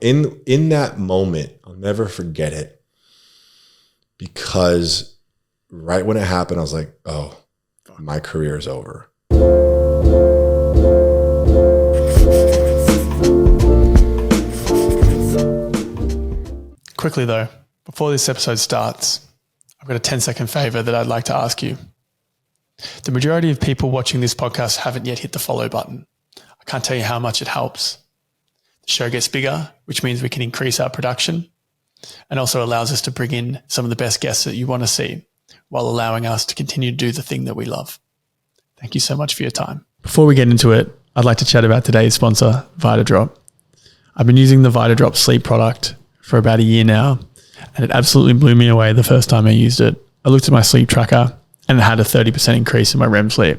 in that moment, I'll never forget it, because right when it happened, I was like, oh, my career is over. Quickly though, before this episode starts, I've got a 10-second favor that I'd like to ask you. The majority of people watching this podcast haven't yet hit the follow button. I can't tell you how much it helps. The show gets bigger, which means we can increase our production, and also allows us to bring in some of the best guests that you want to see, while allowing us to continue to do the thing that we love. Thank you so much for your time. Before we get into it, I'd like to chat about today's sponsor, VitaDrop. I've been using the VitaDrop sleep product for about a year now, and it absolutely blew me away the first time I used it. I looked at my sleep tracker and it had a 30% increase in my REM sleep.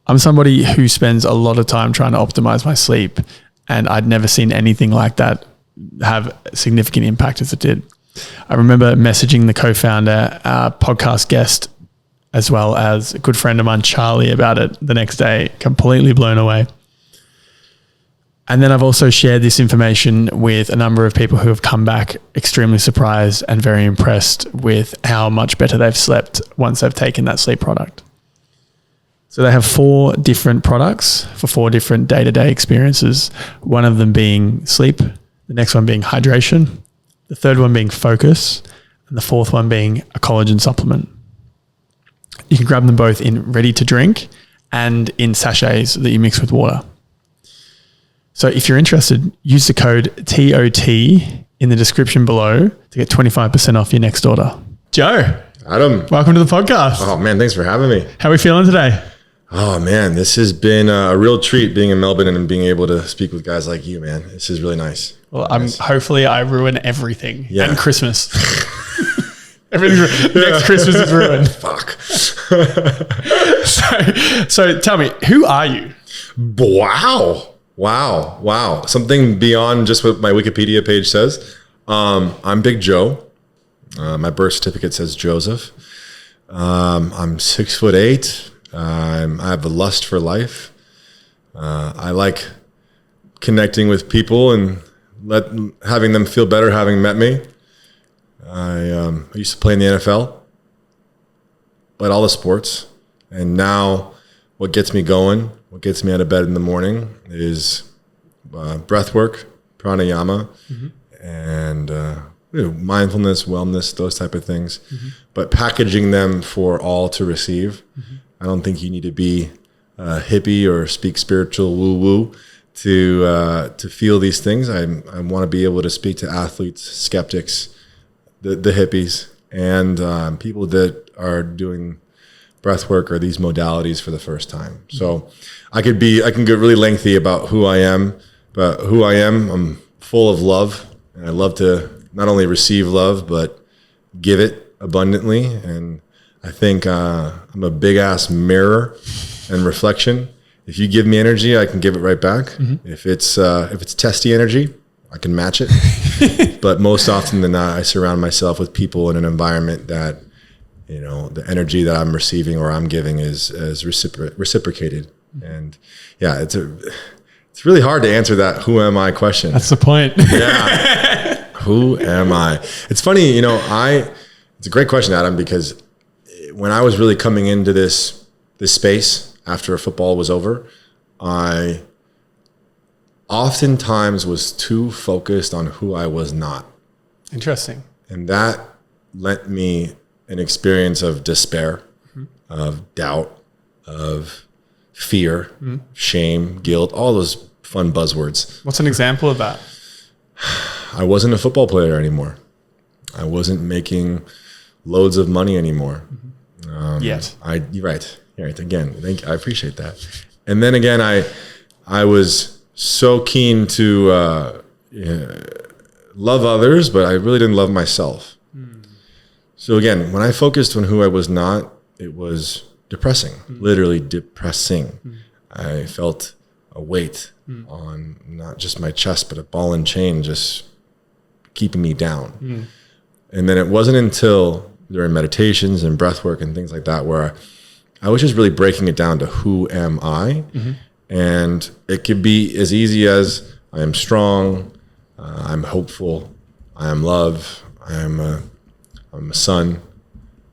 I'm somebody who spends a lot of time trying to optimize my sleep, and I'd never seen anything like that have a significant impact as it did. I remember messaging the co-founder, podcast guest, as well as a good friend of mine, Charlie, about it the next day, completely blown away. And then I've also shared this information with a number of people who have come back extremely surprised and very impressed with how much better they've slept once they've taken that sleep product. So they have 4 different products for 4 different day-to-day experiences. One of them being sleep, the next one being hydration, the third one being focus, and the fourth one being a collagen supplement. You can grab them both in ready to drink and in sachets that you mix with water. So if you're interested, use the code TOT in the description below to get 25% off your next order. Joe. Adam. Welcome to the podcast. Oh man, thanks for having me. How are we feeling today? Oh man, this has been a real treat being in Melbourne and being able to speak with guys like you, man. This is really nice. Well, nice. hopefully I ruin everything. Yeah. And Christmas. Everything next Christmas is ruined. Fuck. So tell me, who are you? Wow. Something beyond just what my Wikipedia page says. I'm Big Joe. My birth certificate says Joseph. I'm 6'8". I have a lust for life. I like connecting with people and having them feel better having met me. I used to play in the NFL, played all the sports, and now what gets me going, what gets me out of bed in the morning is breathwork, pranayama, and mindfulness, wellness, those type of things, but packaging them for all to receive. I don't think you need to be a hippie or speak spiritual woo-woo to feel these things. I want to be able to speak to athletes, skeptics, the hippies, and people that are doing breath work or these modalities for the first time. So I can get really lengthy about who I am, but who I am, I'm full of love, and I love to not only receive love, but give it abundantly. And I think I'm a big ass mirror and reflection. If you give me energy, I can give it right back. If it's testy energy, I can match it. But most often than not, I surround myself with people in an environment that, the energy that I'm receiving or I'm giving is reciprocated. And yeah, it's really hard to answer that who am I question. That's the point. Yeah. Who am I? It's funny, it's a great question, Adam, because when I was really coming into this space after football was over, I oftentimes was too focused on who I was not. Interesting. And that lent me an experience of despair, of doubt, of fear, shame, guilt, all those fun buzzwords. What's an example of that? I wasn't a football player anymore. I wasn't making loads of money anymore. Yet. You're right. Again, I appreciate that. And then again, I was so keen to love others, but I really didn't love myself. So again, when I focused on who I was not, it was depressing, literally depressing. I felt a weight on not just my chest, but a ball and chain just keeping me down. And then it wasn't until during meditations and breath work and things like that where I was just really breaking it down to who am I? And it could be as easy as I am strong, I'm hopeful. I am love. I'm a son.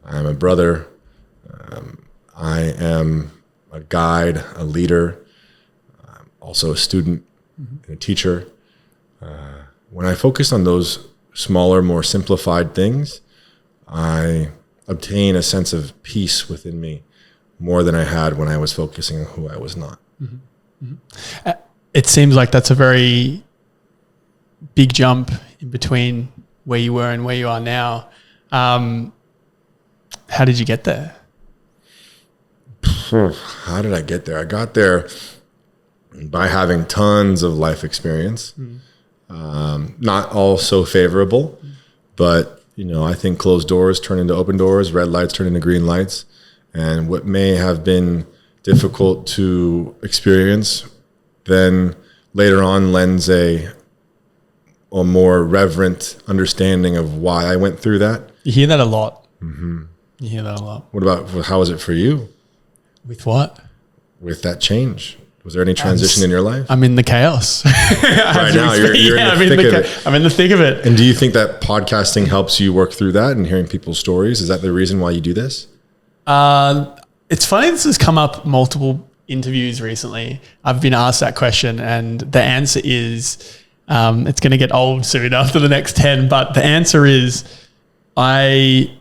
I am a brother. I am a guide, a leader, also a student and a teacher. When I focus on those smaller, more simplified things, I obtain a sense of peace within me more than I had when I was focusing on who I was not. It seems like that's a very big jump in between where you were and where you are now. How did you get there? How did I get there? I got there by having tons of life experience. Not all so favorable, but I think closed doors turn into open doors, red lights turn into green lights. And what may have been difficult to experience, then later on lends a more reverent understanding of why I went through that. You hear that a lot. You hear that a lot. What about, how was it for you? With what? With that change. Was there any transition in your life? I'm in the chaos. Right now, you're in the thick of it. I'm in the thick of it. And do you think that podcasting helps you work through that and hearing people's stories? Is that the reason why you do this? It's funny, this has come up multiple interviews recently. I've been asked that question, and the answer is, it's going to get old soon after the next 10, but the answer is, I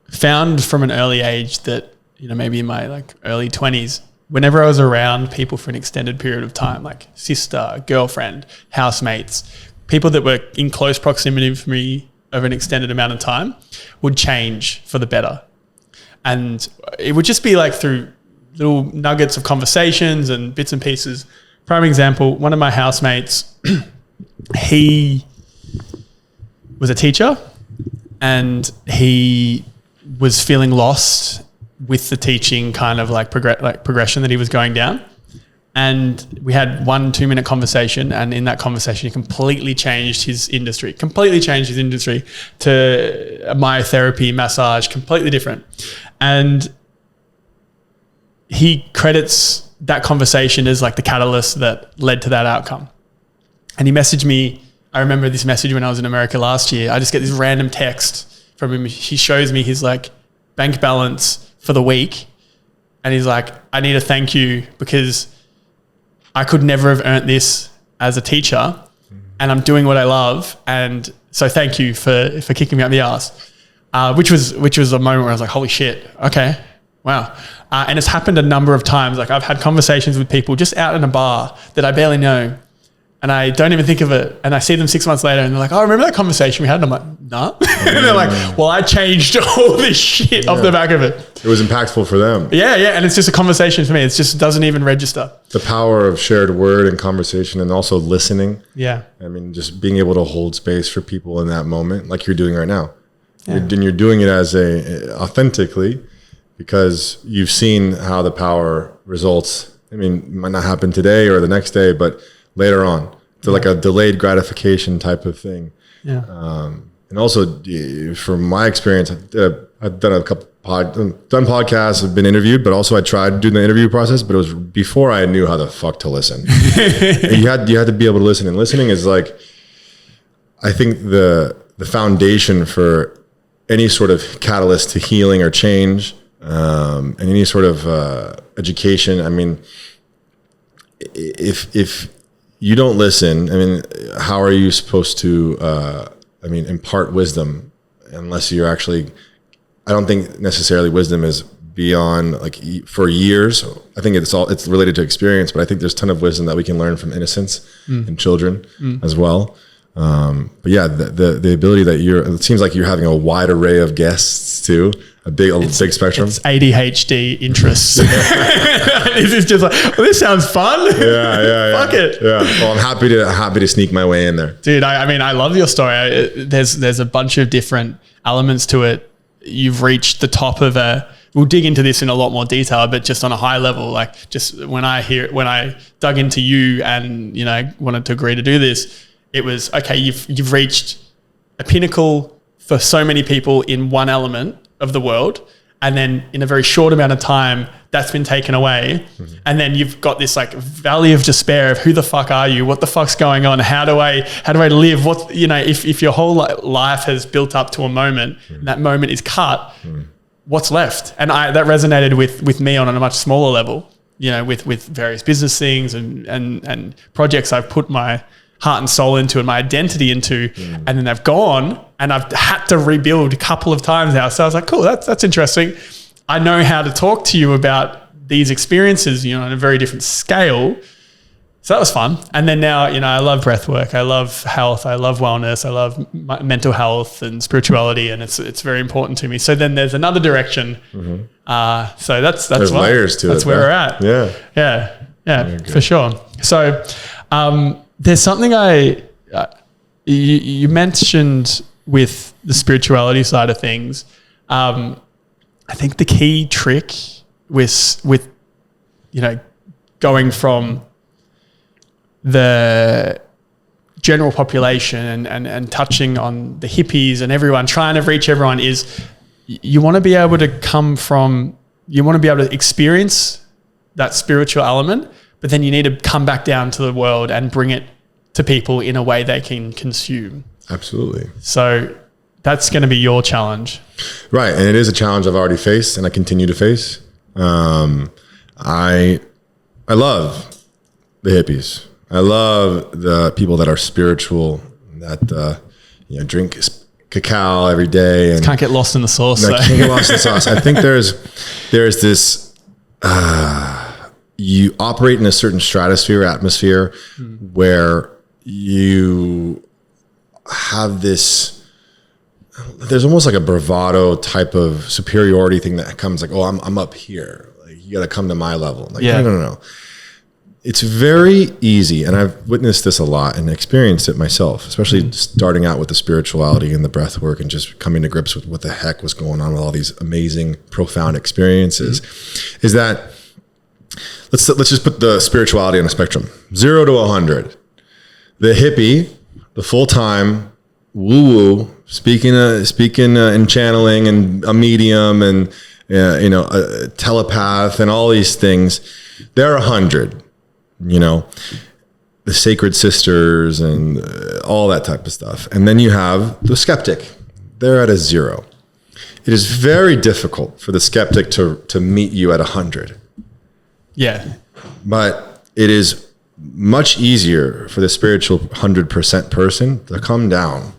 found from an early age that, maybe in my early 20s, whenever I was around people for an extended period of time, like sister, girlfriend, housemates, people that were in close proximity for me over an extended amount of time, would change for the better. And it would just be through little nuggets of conversations and bits and pieces. Prime example, one of my housemates, he was a teacher and he was feeling lost with the teaching kind of progression that he was going down. And we had 1-2 minute conversation, and in that conversation, he completely changed his industry to myotherapy, massage, completely different. And he credits that conversation as the catalyst that led to that outcome. And he messaged me. I remember this message when I was in America last year. I just get this random text from him. He shows me his bank balance for the week. And he's like, I need to thank you because I could never have earned this as a teacher, and I'm doing what I love. And so thank you for kicking me out the ass, which was a moment where I was like, holy shit. Okay. Wow. And it's happened a number of times. I've had conversations with people just out in a bar that I barely know, and I don't even think of it. And I see them 6 months later and they're like, oh, remember that conversation we had? And I'm like, nah. And they're like, well, I changed all this shit off the back of it. It was impactful for them. Yeah. And it's just a conversation for me. It just doesn't even register. The power of shared word and conversation, and also listening. Yeah. I mean, just being able to hold space for people in that moment, like you're doing right now. Yeah. You're doing it authentically, because you've seen how the power results. I mean, it might not happen today or the next day, but later on. So like a delayed gratification type of thing. Yeah. And also, from my experience, I've done a couple done podcasts, I've been interviewed, but also I tried doing the interview process, but it was before I knew how the fuck to listen. And you had to be able to listen, and listening is I think the foundation for any sort of catalyst to healing or change, and any sort of education. I mean, if you don't listen, I mean, how are you supposed to, impart wisdom unless you're actually, I don't think necessarily wisdom is beyond for years. I think it's related to experience, but I think there's a ton of wisdom that we can learn from innocence and children as well. But yeah, the ability that it seems like you're having a wide array of guests too, a big spectrum. It's ADHD interests. This is just this sounds fun. Yeah. Fuck it. Yeah. Well, I'm happy to sneak my way in there. Dude, I love your story. There's a bunch of different elements to it. You've reached the top of we'll dig into this in a lot more detail, but just on a high level, just when I dug into you and, wanted to agree to do this, it was, okay, you've reached a pinnacle for so many people in one element of the world. And then in a very short amount of time, that's been taken away. And then you've got this like valley of despair of who the fuck are you? What the fuck's going on? How do I live? What, if your whole life has built up to a moment, and that moment is cut, what's left? And that resonated with me on a much smaller level, with various business things and projects I've put my heart and soul into and my identity into, and then they've gone and I've had to rebuild a couple of times now. So I was like, cool, that's interesting. I know how to talk to you about these experiences, on a very different scale. So that was fun. And then now, I love breathwork. I love health. I love wellness. I love mental health and spirituality. And it's very important to me. So then there's another direction. So that's there's layers to it. That's where we're at. Yeah, for sure. So there's something you mentioned with the spirituality side of things. I think the key trick with going from the general population and touching on the hippies and everyone, trying to reach everyone, is you want to be able to experience that spiritual element, but then you need to come back down to the world and bring it to people in a way they can consume. Absolutely. So that's going to be your challenge. Right. And it is a challenge I've already faced and I continue to face. I love the hippies. I love the people that are spiritual, that drink cacao every day and can't get lost in the sauce. Can't get lost in the sauce. I think there's this you operate in a certain stratosphere, atmosphere, where you have this, there's almost like a bravado type of superiority thing that comes like, oh, I'm up here. Like, you got to come to my level. Like, no. It's very easy. And I've witnessed this a lot and experienced it myself, especially starting out with the spirituality and the breath work and just coming to grips with what the heck was going on with all these amazing, profound experiences, is that let's just put the spirituality on a spectrum, 0 to 100. The hippie, the full-time woo-woo, speaking and channeling and a medium and a telepath and all these things, they're 100. The sacred sisters and all that type of stuff. And then you have the skeptic. They're at a 0. It is very difficult for the skeptic to meet you at 100. Yeah. But it is much easier for the spiritual 100% person to come down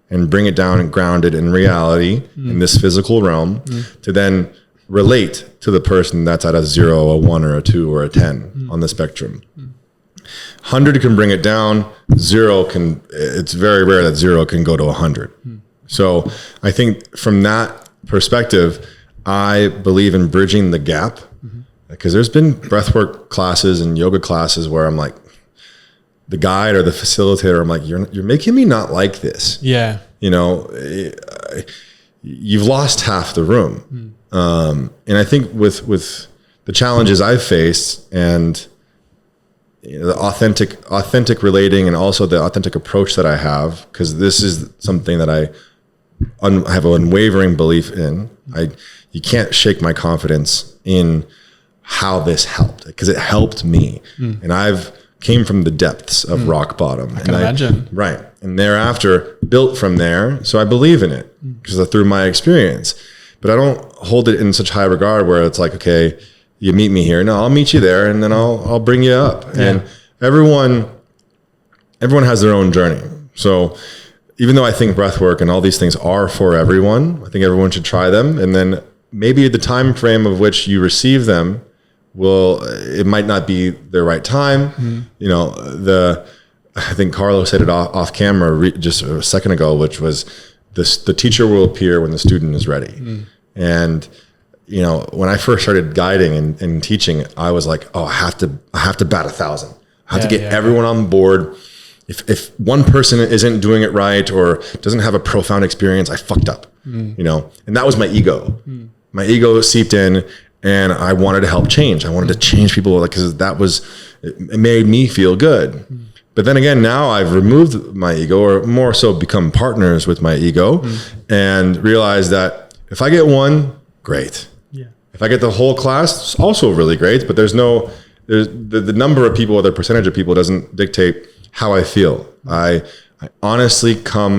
and bring it down and ground it in reality in this physical realm to then relate to the person that's at a 0, a 1, or a 2, or a 10 on the spectrum. 100 can bring it down. 0 can, it's very rare that 0 can go to 100. So I think from that perspective, I believe in bridging the gap, because there's been breathwork classes and yoga classes where I'm like, the guide or the facilitator, I'm like, you're making me not like this. Yeah. You've lost half the room. And I think with the challenges I've faced and the authentic relating and also the authentic approach that I have, because this is something that I have an unwavering belief in. You can't shake my confidence in how this helped, because it helped me. And I've came from the depths of rock bottom. I can imagine. Right. And thereafter built from there. So I believe in it because through my experience, but I don't hold it in such high regard where it's like, okay, you meet me here. No, I'll meet you there and then I'll bring you up. Yeah. And everyone has their own journey. So even though I think breathwork and all these things are for everyone, I think everyone should try them. And then maybe the time frame of which you receive them it might not be the right time. I think Carlos said it off camera just a second ago, which was the teacher will appear when the student is ready. And when I first started guiding and teaching, I was like, oh, I have to bat 1,000. I have to get everyone on board. If one person isn't doing it right or doesn't have a profound experience, I fucked up. And that was my ego. My ego seeped in. And I wanted to help change. I wanted to change people because it made me feel good. But then again, now I've removed my ego, or more so become partners with my ego, and realized that if I get one, great. Yeah. If I get the whole class, it's also really great, but there's the number of people or the percentage of people doesn't dictate how I feel. I honestly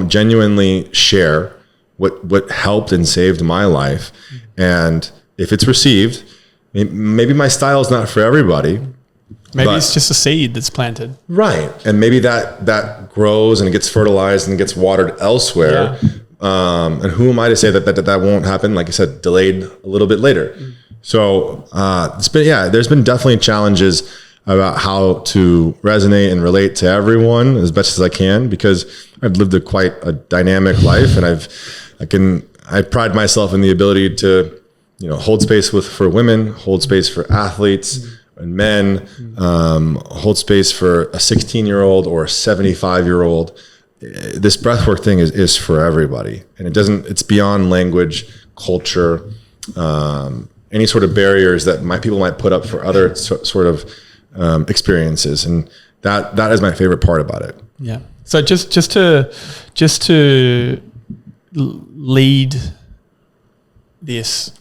genuinely share what helped and saved my life. And if it's received, maybe my style is not for everybody. Maybe it's just a seed that's planted. Right. And maybe that grows and it gets fertilized and gets watered elsewhere. Yeah. And who am I to say that won't happen? Like I said, delayed a little bit later. So there's been definitely challenges about how to resonate and relate to everyone as best as I can, because I've lived quite a dynamic life, and I pride myself in the ability to, hold space for women, hold space for athletes and men, hold space for a 16-year-old or a 75-year-old. This breathwork thing is for everybody, and it's beyond language, culture, any sort of barriers that people might put up for other sort of experiences. And that is my favorite part about it. Yeah. So just to lead this,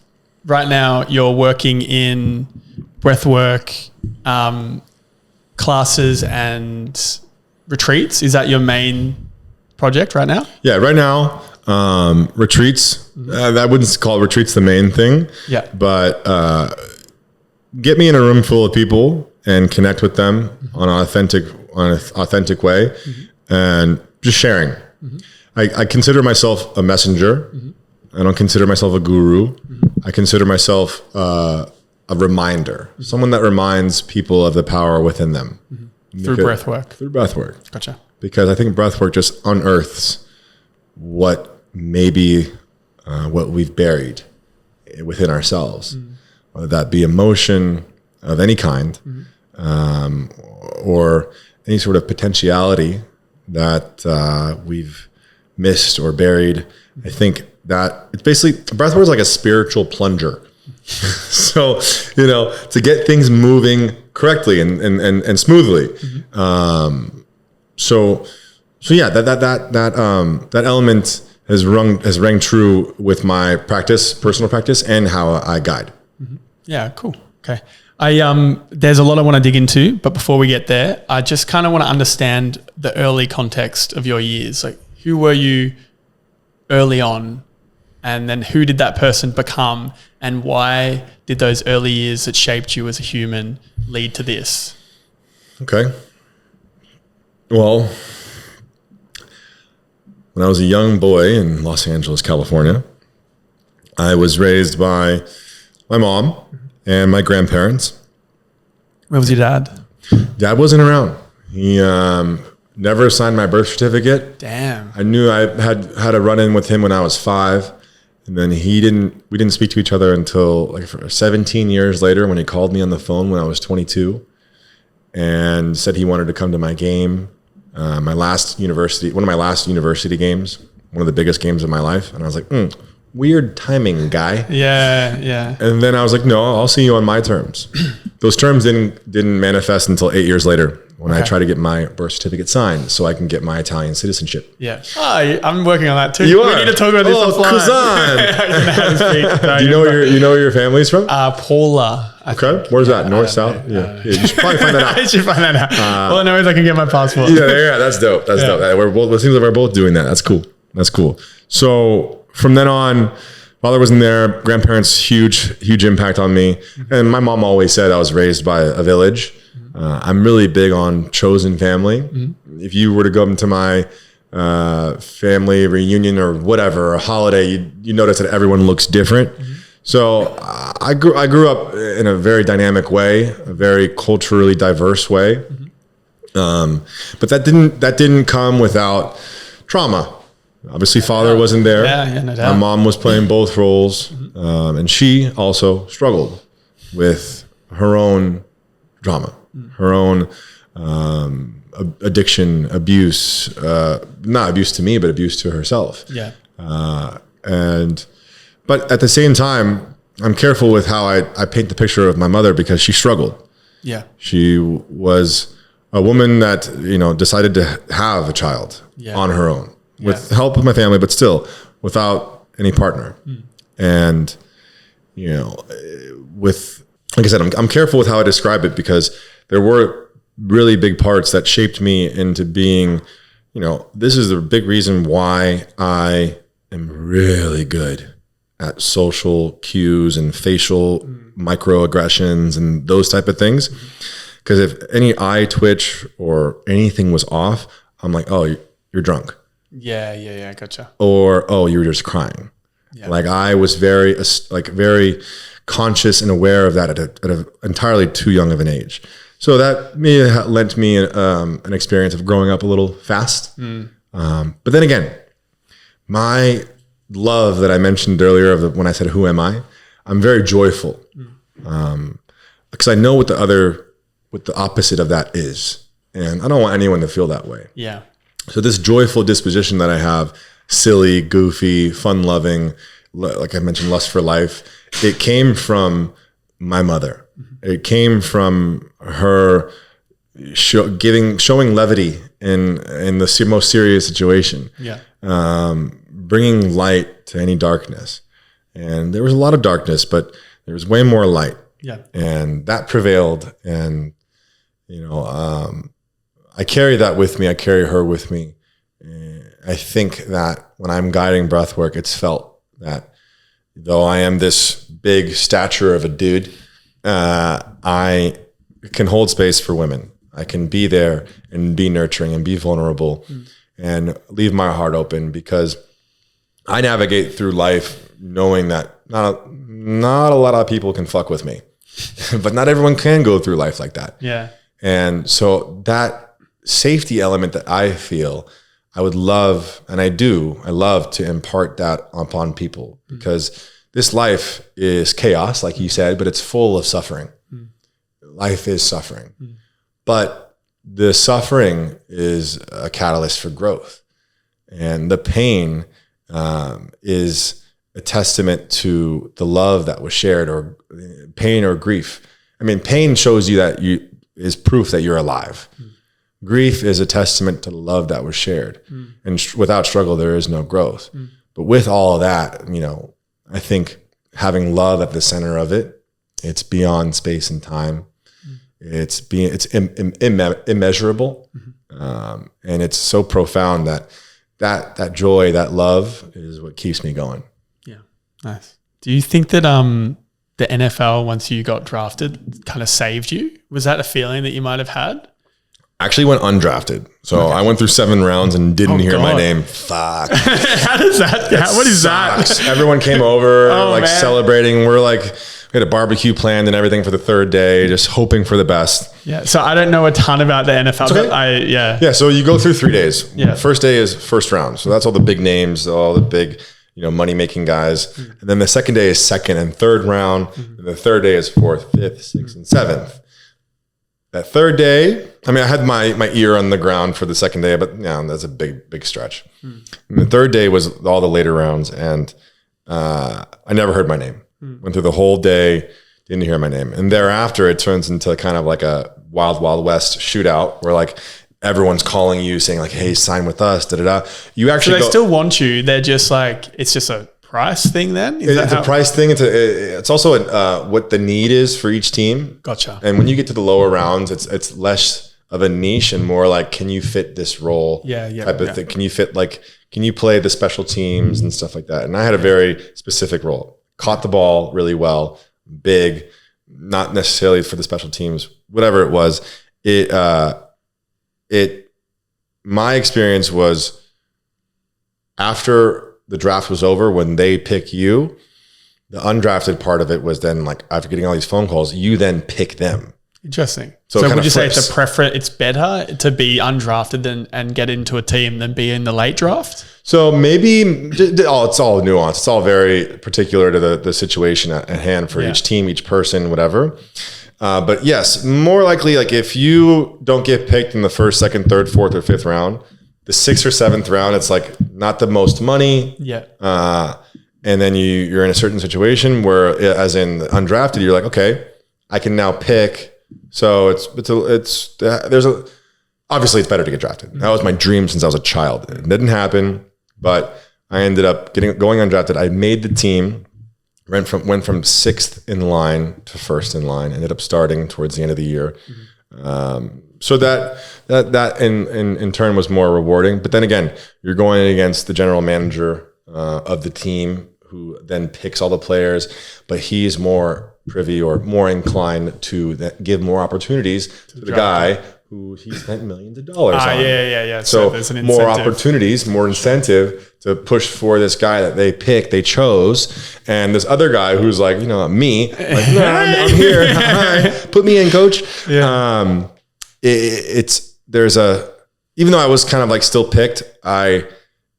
right now you're working in breathwork classes and retreats. Is that your main project right now? Yeah, right now, retreats. I wouldn't call retreats the main thing. Yeah. But get me in a room full of people and connect with them on an authentic way, and just sharing. I consider myself a messenger. I don't consider myself a guru. I consider myself a reminder, someone that reminds people of the power within them. Through breathwork. Through breathwork. Gotcha. Because I think breathwork just unearths what we've buried within ourselves, whether that be emotion of any kind, or any sort of potentiality that we've missed or buried. I think that it's basically, breathwork is like a spiritual plunger. So, to get things moving correctly and smoothly. So yeah, that element has rang true with my personal practice, and how I guide. Yeah, cool. Okay. There's a lot I want to dig into, but before we get there, I just kind of want to understand the early context of your years. Like, who were you early on, and then who did that person become, and why did those early years that shaped you as a human lead to this? Okay. Well, when I was a young boy in Los Angeles, California, I was raised by my mom and my grandparents. Where was your dad? Dad wasn't around. He never signed my birth certificate. Damn. I knew I had a run-in with him when I was 5. And then we didn't speak to each other until 17 years later, when he called me on the phone when I was 22 and said he wanted to come to my game. One of my last university games, one of the biggest games of my life. And I was like, weird timing, guy. Yeah. And then I was like, no, I'll see you on my terms. Those terms didn't manifest until 8 years later, when I tried to get my birth certificate signed so I can get my Italian citizenship. Yeah. I'm working on that too. You We need to talk about this offline. Do you know where your family's from? Paula. Okay. Where's that? North, south? Yeah. You should probably find that out. I should find that out. Well, no, I can get my passport. Yeah, that's dope. That's dope. It seems like we're both doing that. That's cool. So from then on, father wasn't there. Grandparents, huge impact on me. And my mom always said I was raised by a village. I'm really big on chosen family. If you were to go into my family reunion or whatever, a holiday, you notice that everyone looks different. So I grew up in a very dynamic way, a very culturally diverse way. But that didn't come without trauma. Obviously, father wasn't there. Yeah, no doubt. My mom was playing both roles, and she also struggled with her own drama, her own addiction, abuse, not abuse to me, but abuse to herself. Yeah. But at the same time, I'm careful with how I paint the picture of my mother, because she struggled. Yeah. She was a woman that, decided to have a child on her own with help of my family, but still without any partner. And with, like I said, I'm careful with how I describe it because there were really big parts that shaped me into being, this is the big reason why I am really good at social cues and facial microaggressions and those type of things. Because if any eye twitch or anything was off, I'm like, oh, you're drunk. Yeah. Gotcha. Or, oh, you were just crying. Yeah. Like I was very conscious and aware of that at an entirely too young of an age. So that lent me an experience of growing up a little fast. But then again, my love that I mentioned earlier when I said, who am I? I'm very joyful. Because I know what the opposite of that is. And I don't want anyone to feel that way. Yeah. So this joyful disposition that I have, silly, goofy, fun-loving, like I mentioned, lust for life, it came from my mother. It came from her showing levity in the most serious situation. Yeah. Bringing light to any darkness. And there was a lot of darkness, but there was way more light. Yeah. And that prevailed. And, I carry that with me. I carry her with me. And I think that when I'm guiding breathwork, it's felt that though I am this big stature of a dude, I can hold space for women. I can be there and be nurturing and be vulnerable and leave my heart open because I navigate through life knowing that not a lot of people can fuck with me, but not everyone can go through life like that. Yeah. And so that safety element that I feel, I would love, and I love to impart that upon people because this life is chaos, like you said, but it's full of suffering. Life is suffering, but the suffering is a catalyst for growth. And the pain is a testament to the love that was shared, or pain or grief. I mean, pain shows you that is proof that you're alive. Grief is a testament to the love that was shared. And without struggle, there is no growth. But with all of that, I think having love at the center of it, it's beyond space and time. It's immeasurable. And it's so profound that joy, that love is what keeps me going. Yeah. Nice. Do you think that the NFL, once you got drafted, kind of saved you? Was that a feeling that you might have had? I actually went undrafted. So I went through 7 rounds and didn't hear my name. Fuck. How does that? What is sucks. That? Everyone came over man. Celebrating. We had a barbecue planned and everything for the 3rd day, just hoping for the best. Yeah. So I don't know a ton about the NFL. Okay. But Yeah. So you go through 3 days. Yeah. First day is first round. So that's all the big names, all the big, money making guys. And then the second day is second and third round. And the third day is 4th, 5th, 6th, and 7th. That third day, I had my ear on the ground for the second day, but that's a big stretch. And the third day was all the later rounds, and I never heard my name. Went through the whole day, didn't hear my name. And thereafter, it turns into kind of like a Wild Wild West shootout where everyone's calling you saying hey, sign with us, da-da-da. You actually still want you. They're just it's just a price thing then? It's a price thing. It's also what the need is for each team. Gotcha. And when you get to the lower rounds, it's less of a niche and more can you fit this role? Type of thing. Can you fit can you play the special teams and stuff like that? And I had a very specific role. Caught the ball really well, big, not necessarily for the special teams, whatever it was. My experience was after the draft was over, when they pick you, the undrafted part of it was then after getting all these phone calls, you then pick them. Interesting. So would you say it's a preference? It's better to be undrafted and get into a team than be in the late draft? So maybe it's all nuanced. It's all very particular to the situation at hand for each team, each person, whatever. But yes, more likely if you don't get picked in the 1st, 2nd, 3rd, 4th, or 5th round, the 6th or 7th round, it's not the most money. Yeah. And then you're in a certain situation where, as in undrafted, you're okay, I can now pick. So obviously it's better to get drafted. That was my dream since I was a child. It didn't happen, but I ended up going undrafted. I made the team went from sixth in line to first in line. Ended up starting towards the end of the year. So that in turn was more rewarding. But then again, you're going against the general manager of the team, who then picks all the players, but he's more privy or more inclined to give more opportunities to the guy who he spent millions of dollars on. Yeah. So there's an more incentive. opportunities, more incentive to push for this guy that they chose. And this other guy who's like, me, like, no, I'm here. Hi, put me in, coach. Yeah. Even though I was kind of like still picked,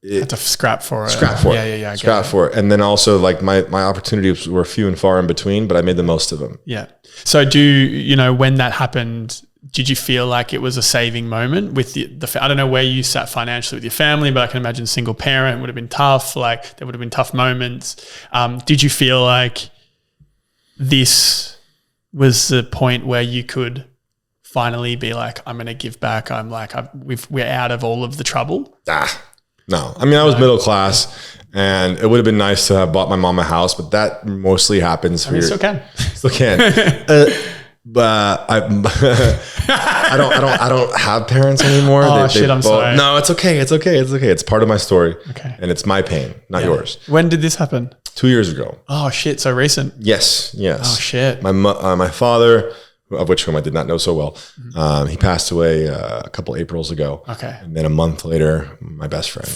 Had to scrap for it. Yeah. Scrap for it. And then also like my opportunities were few and far in between, but I made the most of them. Yeah. So when that happened, did you feel like it was a saving moment with I don't know where you sat financially with your family, but I can imagine single parent would have been tough. Like there would have been tough moments. Did you feel like this was the point where you could finally be like, I'm going to give back. I'm like, we're out of all of the trouble? No. I mean, I was middle class, and it would have been nice to have bought my mom a house, but that mostly happens for Still can. Still can. But I don't have parents anymore. I'm sorry. No, it's okay. It's part of my story. Okay. And it's my pain, not yours. When did this happen? 2 years ago. Oh shit. So recent. Yes. Oh shit. My father, of which whom I did not know so well, he passed away a couple Aprils ago. Okay. And then a month later, my best friend.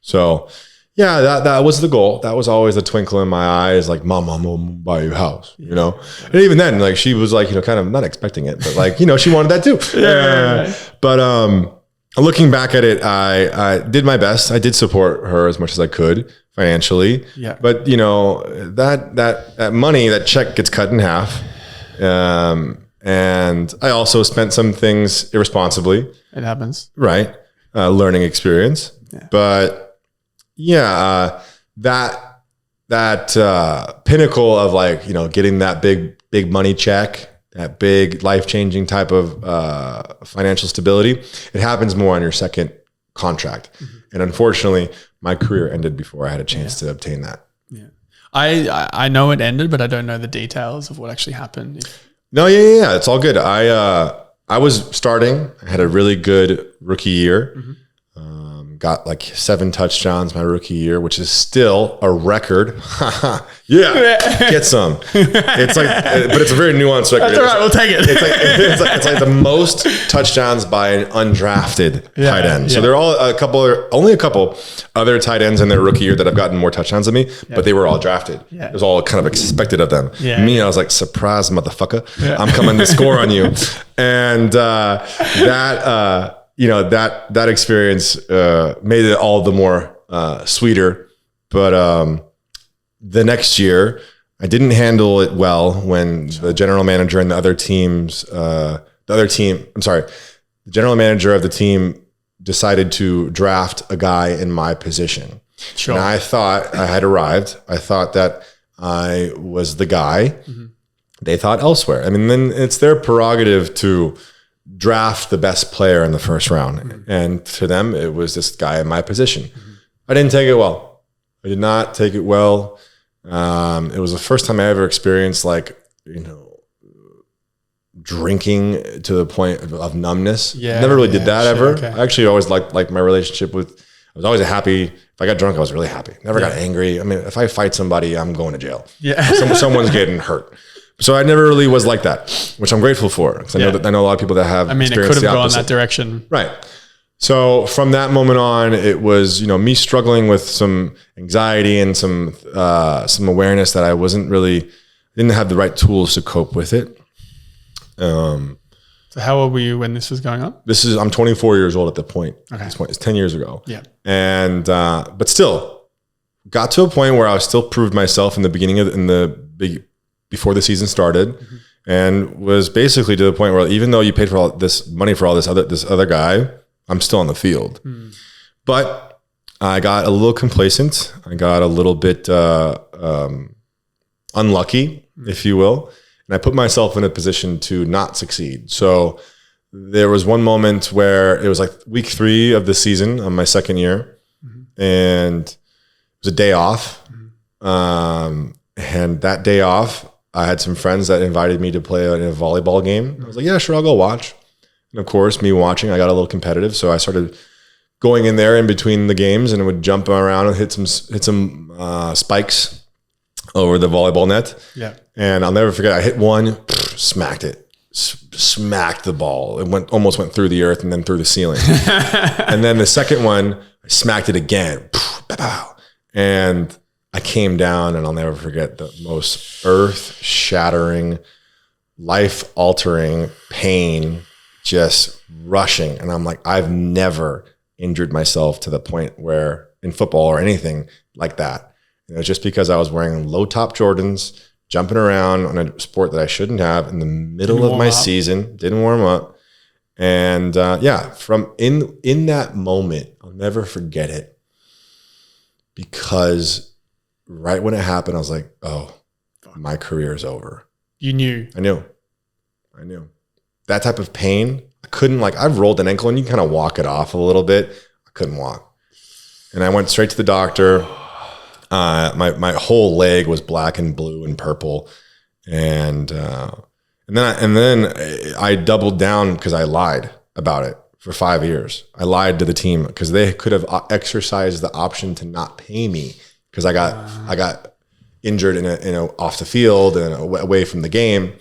So yeah, that was the goal. That was always a twinkle in my eyes, like, Mom, I'm gonna buy you a house, And even then, like, she was like, kind of not expecting it, but like, she wanted that too. But looking back at it, I did my best. I did support her as much as I could financially. Yeah. But that money, that check gets cut in half. And I also spent some things irresponsibly. It happens. Right. Learning experience. Yeah. But that pinnacle of like, getting that big money check, that big life-changing type of financial stability, it happens more on your second contract. Mm-hmm. And unfortunately, my career ended before I had a chance to obtain that. Yeah. I know it ended, but I don't know the details of what actually happened. No, yeah. It's all good. I was starting. I had a really good rookie year. Mm-hmm. Got like 7 touchdowns my rookie year, which is still a record. Get some. It's like, but it's a very nuanced record. That's all right. We'll take it. It's like the most touchdowns by an undrafted tight end. So there are only a couple other tight ends in their rookie year that have gotten more touchdowns than me, but they were all drafted. Yeah. It was all kind of expected of them. Yeah. Me, I was like, surprise, motherfucker. Yeah. I'm coming to score on you. And that experience made it all the more sweeter. But the next year, I didn't handle it well when the general manager and the general manager of the team decided to draft a guy in my position. Sure. And I thought I had arrived. I thought that I was the guy. Mm-hmm. They thought elsewhere. I mean, then it's their prerogative to draft the best player in the first round. Mm-hmm. And to them, it was this guy in my position. Mm-hmm. I didn't take it well. I did not take it well. It was the first time I ever experienced drinking to the point of numbness. Yeah, never really did that ever. Okay. I actually always liked my relationship with, I was always happy. If I got drunk, I was really happy. Never got angry. I mean, if I fight somebody, I'm going to jail. Yeah. Someone's getting hurt. So I never really was like that, which I'm grateful for. Because I know a lot of people that have. I mean, it could have gone that direction. Right. So from that moment on, it was, me struggling with some anxiety and some awareness that I didn't have the right tools to cope with it. So how old were you when this was going on? I'm 24 years old at the point. Okay. At this point, it's 10 years ago. Yeah. And, but still got to a point where I still proved myself in the beginning before the season started, mm-hmm. and was basically to the point where even though you paid for all this money for all this other guy, I'm still on the field. Mm. But I got a little complacent. I got a little bit unlucky, if you will. And I put myself in a position to not succeed. So there was one moment where it was like week 3 of the season on my second year, mm-hmm. and it was a day off. Mm-hmm. And that day off, I had some friends that invited me to play in a volleyball game. I was like, yeah, sure, I'll go watch. And of course, me watching, I got a little competitive. So I started going in there in between the games and would jump around and hit some spikes over the volleyball net. Yeah. And I'll never forget, I hit one, smacked it. Smacked the ball. It almost went through the earth and then through the ceiling. And then the second one, I smacked it again. And I came down, and I'll never forget the most earth-shattering, life-altering pain just rushing. And I'm like, I've never injured myself to the point where in football or anything like that. And it was just because I was wearing low-top Jordans, jumping around on a sport that I shouldn't have in the middle of my season, didn't warm up. And from in that moment, I'll never forget it, because right when it happened, I was like, oh, my career is over. You knew. I knew. That type of pain, I couldn't, I've rolled an ankle and you kind of walk it off a little bit. I couldn't walk. And I went straight to the doctor. My whole leg was black and blue and purple. And then I doubled down because I lied about it for 5 years. I lied to the team because they could have exercised the option to not pay me because I got injured in off the field and away from the game.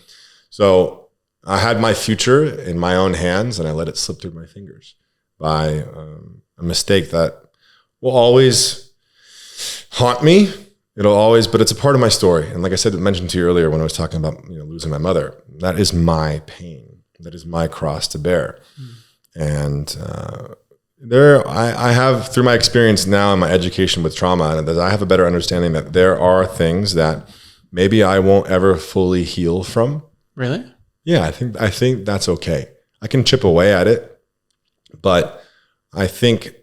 So I had my future in my own hands, and I let it slip through my fingers by a mistake that will always haunt me. But it's a part of my story. And like I mentioned to you earlier when I was talking about losing my mother, that is my pain. That is my cross to bear. And I have, through my experience now and my education with trauma, that I have a better understanding that there are things that maybe I won't ever fully heal from. Really? Yeah, I think that's okay. I can chip away at it, but I think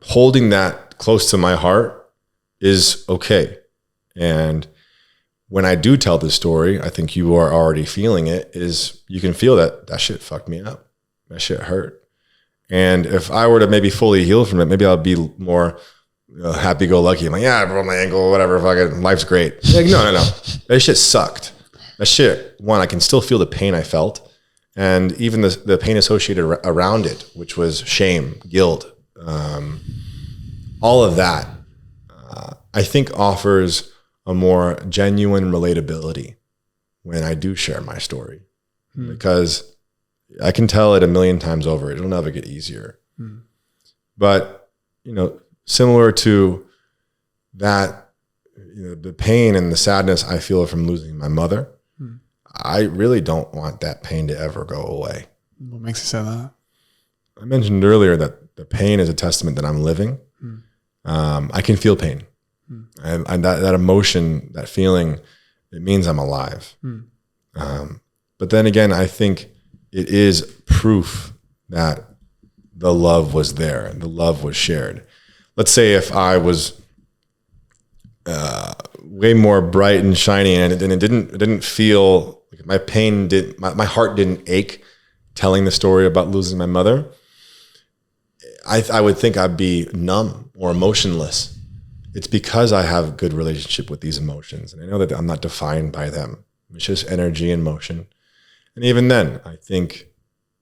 holding that close to my heart is okay. And when I do tell this story, I think you are already feeling it, is you can feel that shit fucked me up. That shit hurt. And if I were to maybe fully heal from it, maybe I'll be more happy-go-lucky. I'm like, yeah, I broke my ankle, whatever, fucking life's great. Like, no. That shit sucked. That shit, one, I can still feel the pain I felt, and even the pain associated around it, which was shame, guilt, all of that, I think offers a more genuine relatability when I do share my story, because I can tell it 1,000,000 times over. It'll never get easier. But, similar to that, the pain and the sadness I feel from losing my mother, I really don't want that pain to ever go away. What makes you say that? I mentioned earlier that the pain is a testament that I'm living. I can feel pain. And that emotion, that feeling, it means I'm alive. But then again, I think it is proof that the love was there and the love was shared. Let's say if I was way more bright and shiny and it didn't feel like my pain my heart didn't ache telling the story about losing my mother, I would think I'd be numb or emotionless. It's because I have a good relationship with these emotions, and I know that I'm not defined by them. It's just energy and motion. And even then, I think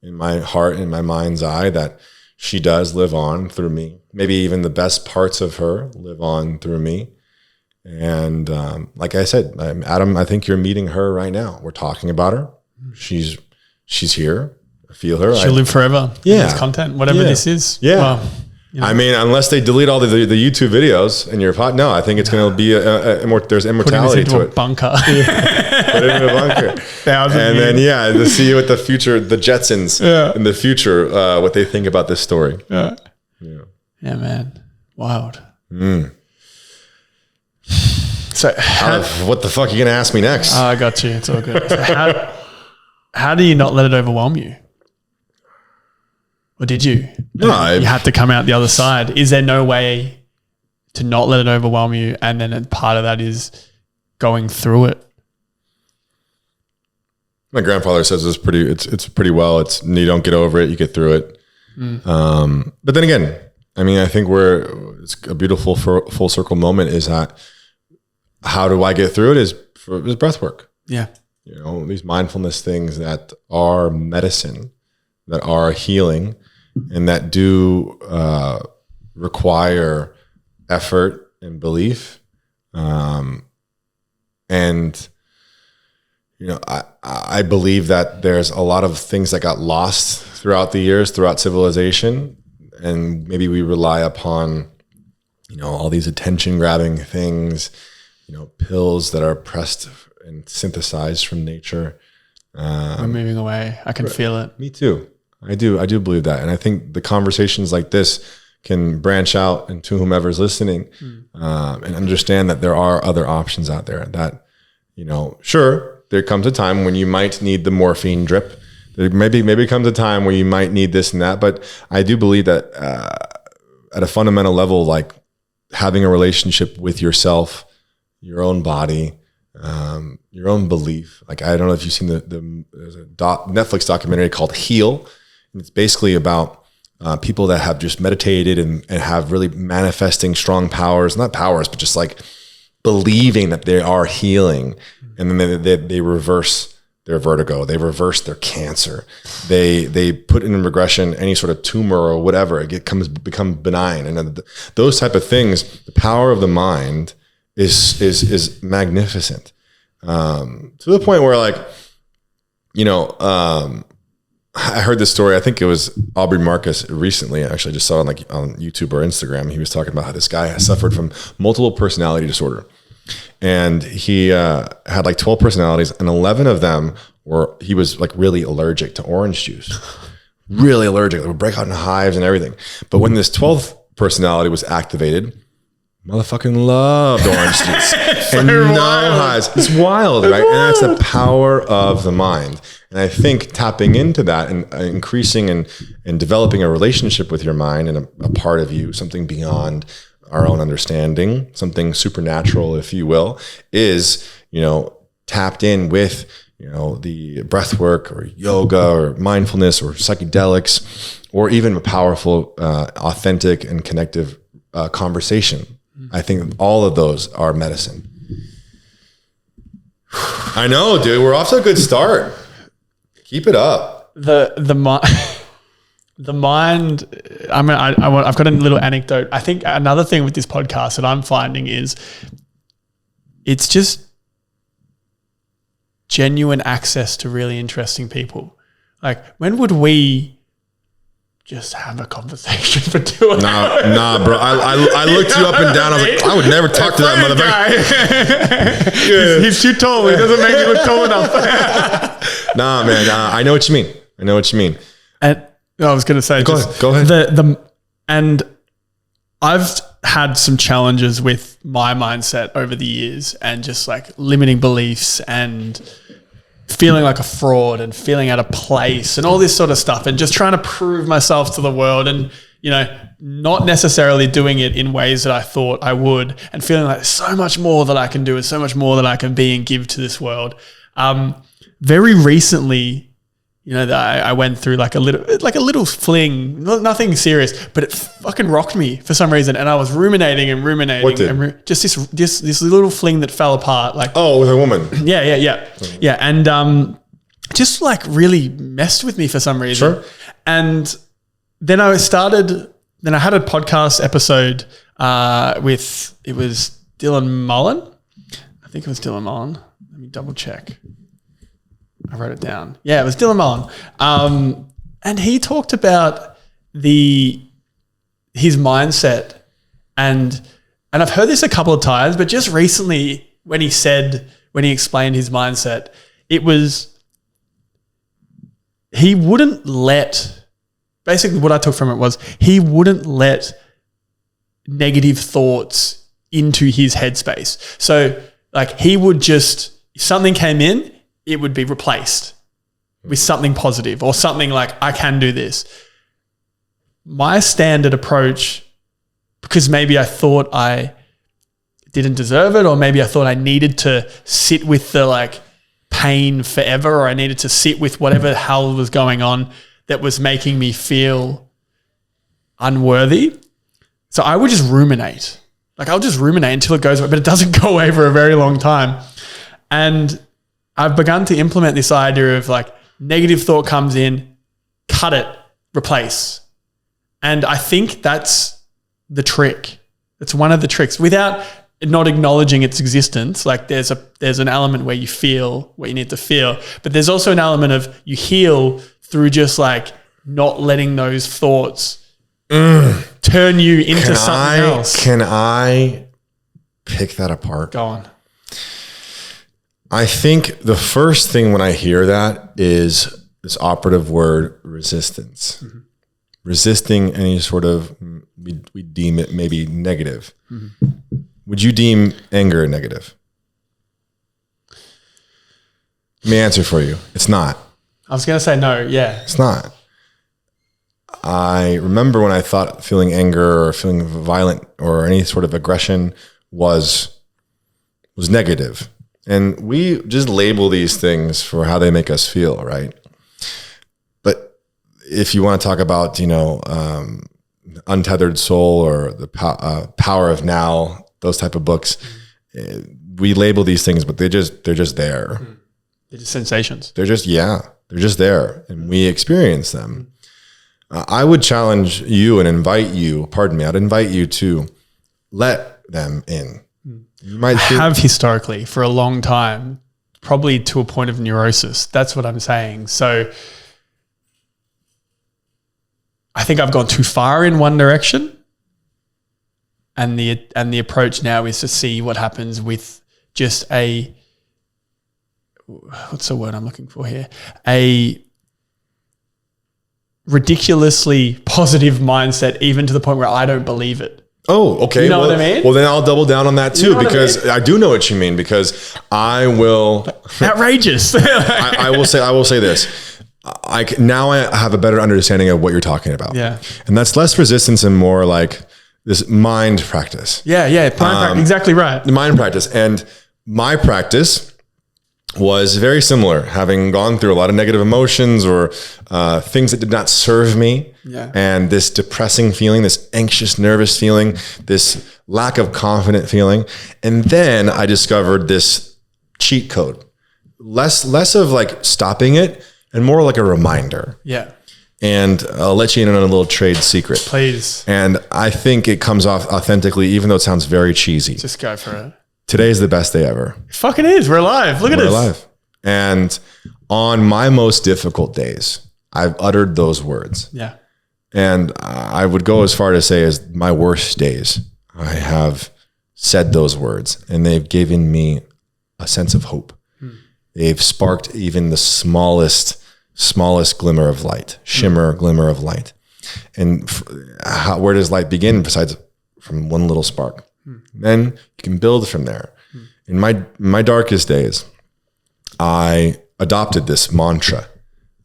in my heart, in my mind's eye, that she does live on through me. Maybe even the best parts of her live on through me. And like I said, Adam, I think you're meeting her right now. We're talking about her. She's here. I feel her. She'll live forever. Yeah. This content, whatever this is. Yeah. Well, I mean, unless they delete all the YouTube videos in your pod, no, I think it's going to be there's immortality to it. Bunker. Put it in a bunker. And then, to see what the future, the Jetsons in the future, what they think about this story. Yeah, man. Wild. So what the fuck are you going to ask me next? I got you. It's all good. So how do you not let it overwhelm you? Or did you? No, you had to come out the other side. Is there no way to not let it overwhelm you? And then part of that is going through it. My grandfather says it's pretty well. You don't get over it, you get through it. But then again, I mean, I think it's a beautiful full circle moment is that how do I get through it is breath work. Yeah. These mindfulness things that are medicine, that are healing, and that do require effort and belief. I believe that there's a lot of things that got lost throughout the years, throughout civilization, and maybe we rely upon, all these attention grabbing things, pills that are pressed and synthesized from nature. We're moving away. I can feel it. Me too. I do believe that. And I think the conversations like this can branch out into whomever's listening and understand that there are other options out there that, sure, there comes a time when you might need the morphine drip. There maybe comes a time where you might need this and that. But I do believe that at a fundamental level, like having a relationship with yourself, your own body, your own belief. Like, I don't know if you've seen there's a Netflix documentary called Heal. And it's basically about people that have just meditated and have really manifesting strong powers, not powers, but just like believing that they are healing. And then they reverse their vertigo. They reverse their cancer. They put in regression any sort of tumor or whatever. It become benign. And those type of things, the power of the mind is magnificent. To the point where, like, I heard this story. I think it was Aubrey Marcus recently. Actually, I just saw it on YouTube or Instagram. He was talking about how this guy has suffered from multiple personality disorder. And he had like 12 personalities, and 11 of them he was like really allergic to orange juice. Really allergic. They would break out in hives and everything. But when this 12th personality was activated, motherfucking loved orange juice. And no highs. It's wild, right? And that's the power of the mind. And I think tapping into that and increasing and developing a relationship with your mind and a part of you, something beyond our own understanding, something supernatural, if you will, is, tapped in with, the breath work or yoga or mindfulness or psychedelics, or even a powerful, authentic and connective conversation. I think all of those are medicine. I know, dude. We're off to a good start. Keep it up. The mind. I've got a little anecdote. I think another thing with this podcast that I'm finding is it's just genuine access to really interesting people. Like, when would we just have a conversation for 2 hours? Nah, bro. I looked you up and down. I was like, I would never talk to that motherfucker. He's too tall. He doesn't make me look tall enough. Nah, man. I know what you mean. And I was going to say, go ahead. And I've had some challenges with my mindset over the years, and just like limiting beliefs and feeling like a fraud and feeling out of place and all this sort of stuff, and just trying to prove myself to the world, and, not necessarily doing it in ways that I thought I would, and feeling like there's so much more that I can do and so much more that I can be and give to this world. Very recently, that I went through like a little fling, nothing serious, but it fucking rocked me for some reason. And I was ruminating. What did? And just this little fling that fell apart. Like, oh, with a woman. Yeah. And just like really messed with me for some reason. Sure. And then I had a podcast episode with, it was Dylan Mullen. I think it was Dylan Mullen. Let me double check. I wrote it down. Yeah, it was Dylan Mullen. And he talked about his mindset, and I've heard this a couple of times, but just recently when he explained his mindset, it was, he wouldn't let, basically what I took from it was, he wouldn't let negative thoughts into his headspace. So like, he would just, if something came in, it would be replaced with something positive or something like, I can do this. My standard approach, because maybe I thought I didn't deserve it, or maybe I thought I needed to sit with the like pain forever, or I needed to sit with whatever the hell was going on that was making me feel unworthy. So I would just ruminate. Like I'll just ruminate until it goes away, but it doesn't go away for a very long time. And I've begun to implement this idea of like negative thought comes in, cut it, replace. And I think that's the trick. It's one of the tricks without not acknowledging its existence. Like there's an element where you feel what you need to feel, but there's also an element of you heal through just like not letting those thoughts turn you into something else. Can I pick that apart? Go on. I think the first thing when I hear that is this operative word, resistance. Mm-hmm. Resisting any sort of, we deem it maybe negative. Mm-hmm. Would you deem anger negative? Let me answer for you. It's not. I was going to say no. Yeah. It's not. I remember when I thought feeling anger or feeling violent or any sort of aggression was negative. And we just label these things for how they make us feel, right? But if you want to talk about, Untethered Soul or the Power of Now, those type of books, we label these things, but they're just there. They're just sensations. They're just there, and we experience them. I would challenge you and invite you, I'd invite you to let them in. You might have historically for a long time, probably to a point of neurosis. That's what I'm saying. So I think I've gone too far in one direction, and the approach now is to see what happens with just what's the word I'm looking for here? A ridiculously positive mindset, even to the point where I don't believe it. Oh, okay. You know what I mean? Well, then I'll double down on that too, because I do know what you mean, because I will. Outrageous. I will say this. Now I have a better understanding of what you're talking about. Yeah. And that's less resistance and more like this mind practice. Yeah. Exactly right. The mind practice. And my practice was very similar, having gone through a lot of negative emotions or things that did not serve me. Yeah. And this depressing feeling, this anxious, nervous feeling, this lack of confident feeling. And then I discovered this cheat code, less of like stopping it and more like a reminder. Yeah. And I'll let you in on a little trade secret. Please. And I think it comes off authentically, even though it sounds very cheesy. Just go for it. Today's the best day ever. It fucking is. We're alive. Look at us. We're alive. And on my most difficult days, I've uttered those words. Yeah. And I would go as far to say as my worst days, I have said those words, and they've given me a sense of hope. They've sparked even the smallest glimmer of light, glimmer of light. And where does light begin besides from one little spark? Then you can build from there. In my darkest days, I adopted this mantra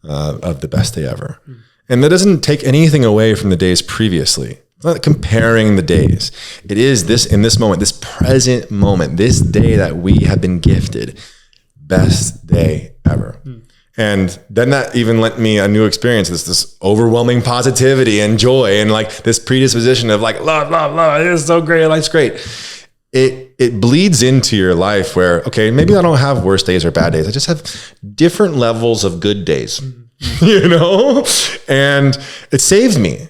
of the best day ever. And that doesn't take anything away from the days previously. It's not comparing the days. It is this, in this moment, this present moment, this day that we have been gifted, best day ever. And then that even lent me a new experience, this overwhelming positivity and joy and like this predisposition of like, love, it is so great, life's great. It bleeds into your life where, okay, maybe I don't have worse days or bad days. I just have different levels of good days, and it saved me.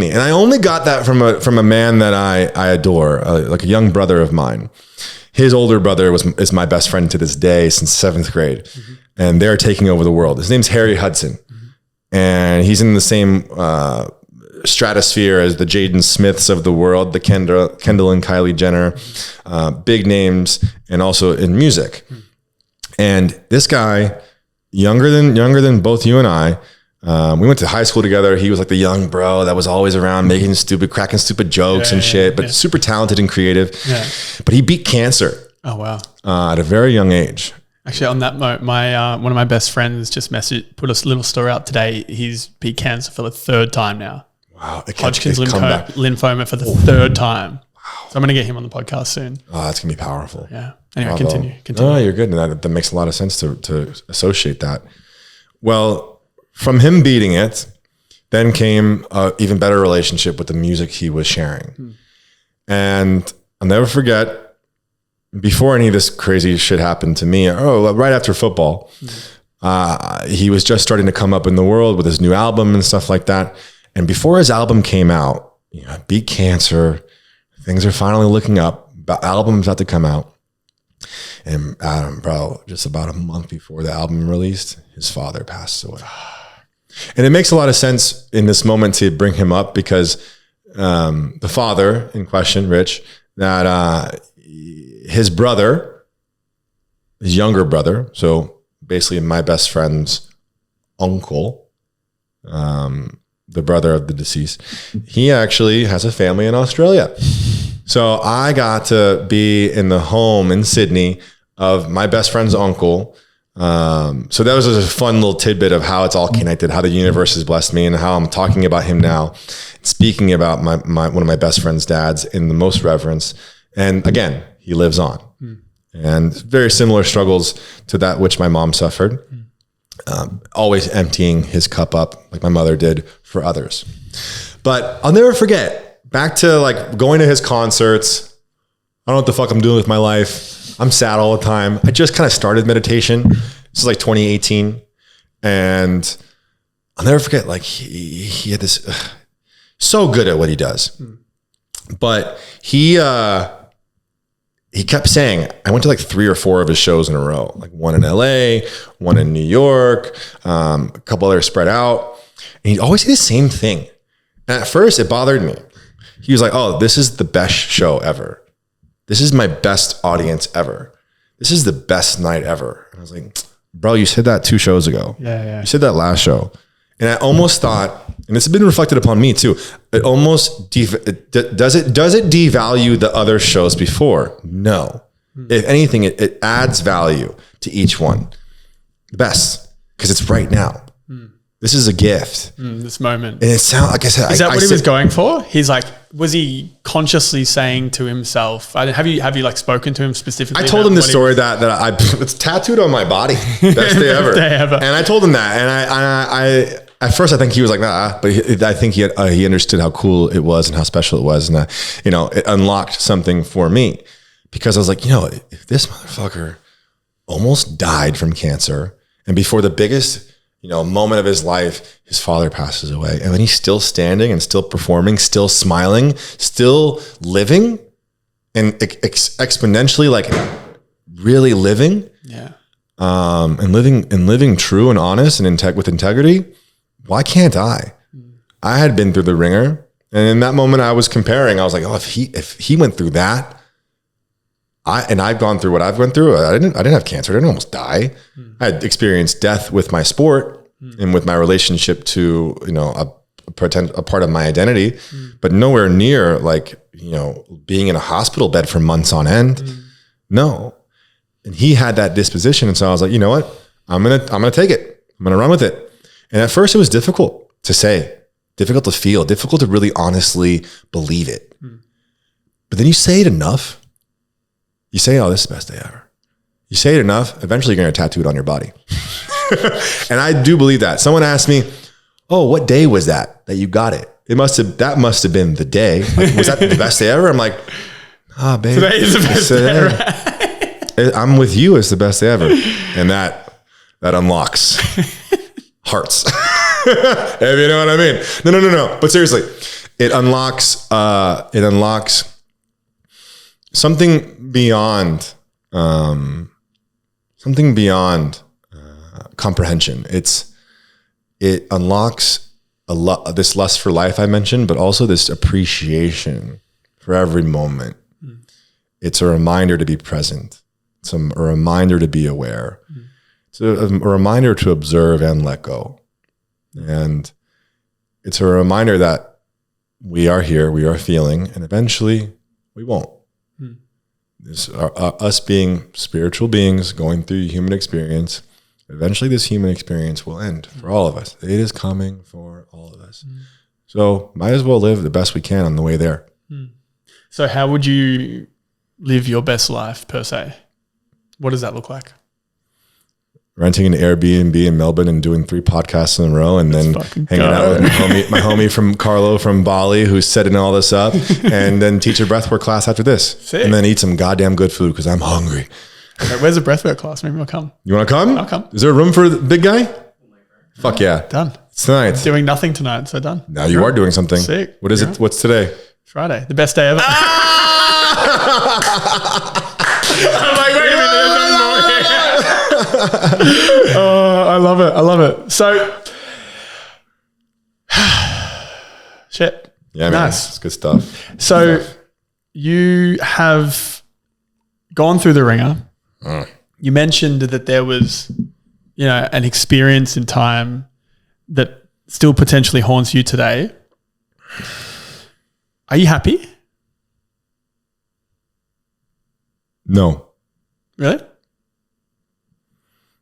And I only got that from a man that I adore, like a young brother of mine. His older brother is my best friend to this day since 7th grade. And they're taking over the world. His name's Harry Hudson. And he's in the same stratosphere as the Jaden Smiths of the world, the Kendall and Kylie Jenner, big names, and also in music. And this guy, younger than both you and I, we went to high school together. He was like the young bro that was always around cracking stupid jokes and shit, but super talented and creative. Yeah. But he beat cancer. Oh, wow. At a very young age. Actually, on that note, one of my best friends just put a little story out today. He's beat cancer for the 3rd time now. Wow. Hodgkin's lymphoma for the 3rd time. Wow. So I'm going to get him on the podcast soon. Oh, that's going to be powerful. Yeah. Anyway, Bravo. continue. No, you're good. And that makes a lot of sense to associate that. Well, from him beating it, then came an even better relationship with the music he was sharing. And I'll never forget, before any of this crazy shit happened to me, right after football, he was just starting to come up in the world with his new album and stuff like that. And before his album came out, beat cancer, things are finally looking up, album's about to come out. And Adam, bro, just about a month before the album released, his father passed away. And it makes a lot of sense in this moment to bring him up because the father in question, Rich, that his brother, his younger brother, so basically my best friend's uncle, the brother of the deceased, he actually has a family in Australia. So I got to be in the home in Sydney of my best friend's uncle. So that was a fun little tidbit of how it's all connected, how the universe has blessed me and how I'm talking about him now, speaking about one of my best friend's dads in the most reverence. And again, he lives on. And very similar struggles to that which my mom suffered. Always emptying his cup up like my mother did for others. But I'll never forget, back to like going to his concerts. I don't know what the fuck I'm doing with my life. I'm sad all the time. I just kind of started meditation. This is like 2018. And I'll never forget, like he had this, so good at what he does. But he kept saying, I went to like 3 or 4 of his shows in a row, like one in LA, one in New York, a couple others spread out. And he'd always say the same thing. And at first it bothered me. He was like, oh, this is the best show ever. This is my best audience ever. This is the best night ever. And I was like, bro, you said that 2 shows ago. Yeah. You said that last show. And I almost thought, and this has been reflected upon me too, it almost, does it devalue the other shows before? No. If anything, it adds value to each one. The best, because it's right now. This is a gift. This moment. And it sounds like I said. Is that what he was going for? He's like, was he consciously saying to himself? Have you like spoken to him specifically? I told him the story that it's tattooed on my body. Best day ever. Day ever. And I told him that, and I at first I think he was like, nah, but I think he understood how cool it was and how special it was, and it unlocked something for me because I was like, if this motherfucker almost died from cancer, and before the biggest moment of his life, his father passes away. And then he's still standing and still performing, still smiling, still living and exponentially like really living. Yeah. And living true and honest and with integrity. Why can't I? I had been through the ringer. And in that moment I was comparing, I was like, oh, if he went through that, I've gone through what I've gone through. I didn't have cancer. I didn't almost die. I had experienced death with my sport and with my relationship to, a part of my identity, but nowhere near like, being in a hospital bed for months on end. No. And he had that disposition. And so I was like, you know what? I'm going to take it. I'm going to run with it. And at first it was difficult to say, difficult to feel, difficult to really honestly believe it. But then you say it enough. You say, oh, this is the best day ever. You say it enough, eventually you're going to tattoo it on your body. And I do believe that. Someone asked me, oh, what day was that you got it? That must have been the day. Like, was that the best day ever? I'm like, babe. Today is the best day ever. I'm with you. It's the best day ever. And that unlocks hearts. If you know what I mean. No. But seriously, it unlocks something beyond comprehension. It unlocks this lust for life I mentioned, but also this appreciation for every moment. It's a reminder to be present. It's a reminder to be aware. It's a reminder to observe and let go. And it's a reminder that we are here, we are feeling, and eventually we won't. Us being spiritual beings going through human experience, eventually this human experience will end for all of us. It is coming for all of us. So might as well live the best we can on the way there. So how would you live your best life per se? What does that look like? renting an Airbnb in Melbourne and doing 3 podcasts in a row, and then hanging out with my homie from Carlo from Bali, who's setting all this up, and then teach a breathwork class after this. Sick. And then eat some goddamn good food because I'm hungry. Okay, where's the breathwork class? Maybe I'll come. You want to come? I'll come. Is there a room for the big guy? Fuck yeah. Done. It's tonight. Doing nothing tonight, so done. Now you are doing something. Sick. What is it? What's today? Friday. The best day ever. I'm like, wait a minute. Oh, I love it. I love it. So, shit. Yeah, nice. Man, it's good stuff. So, you have gone through the ringer. You mentioned that there was, an experience in time that still potentially haunts you today. Are you happy? No. Really?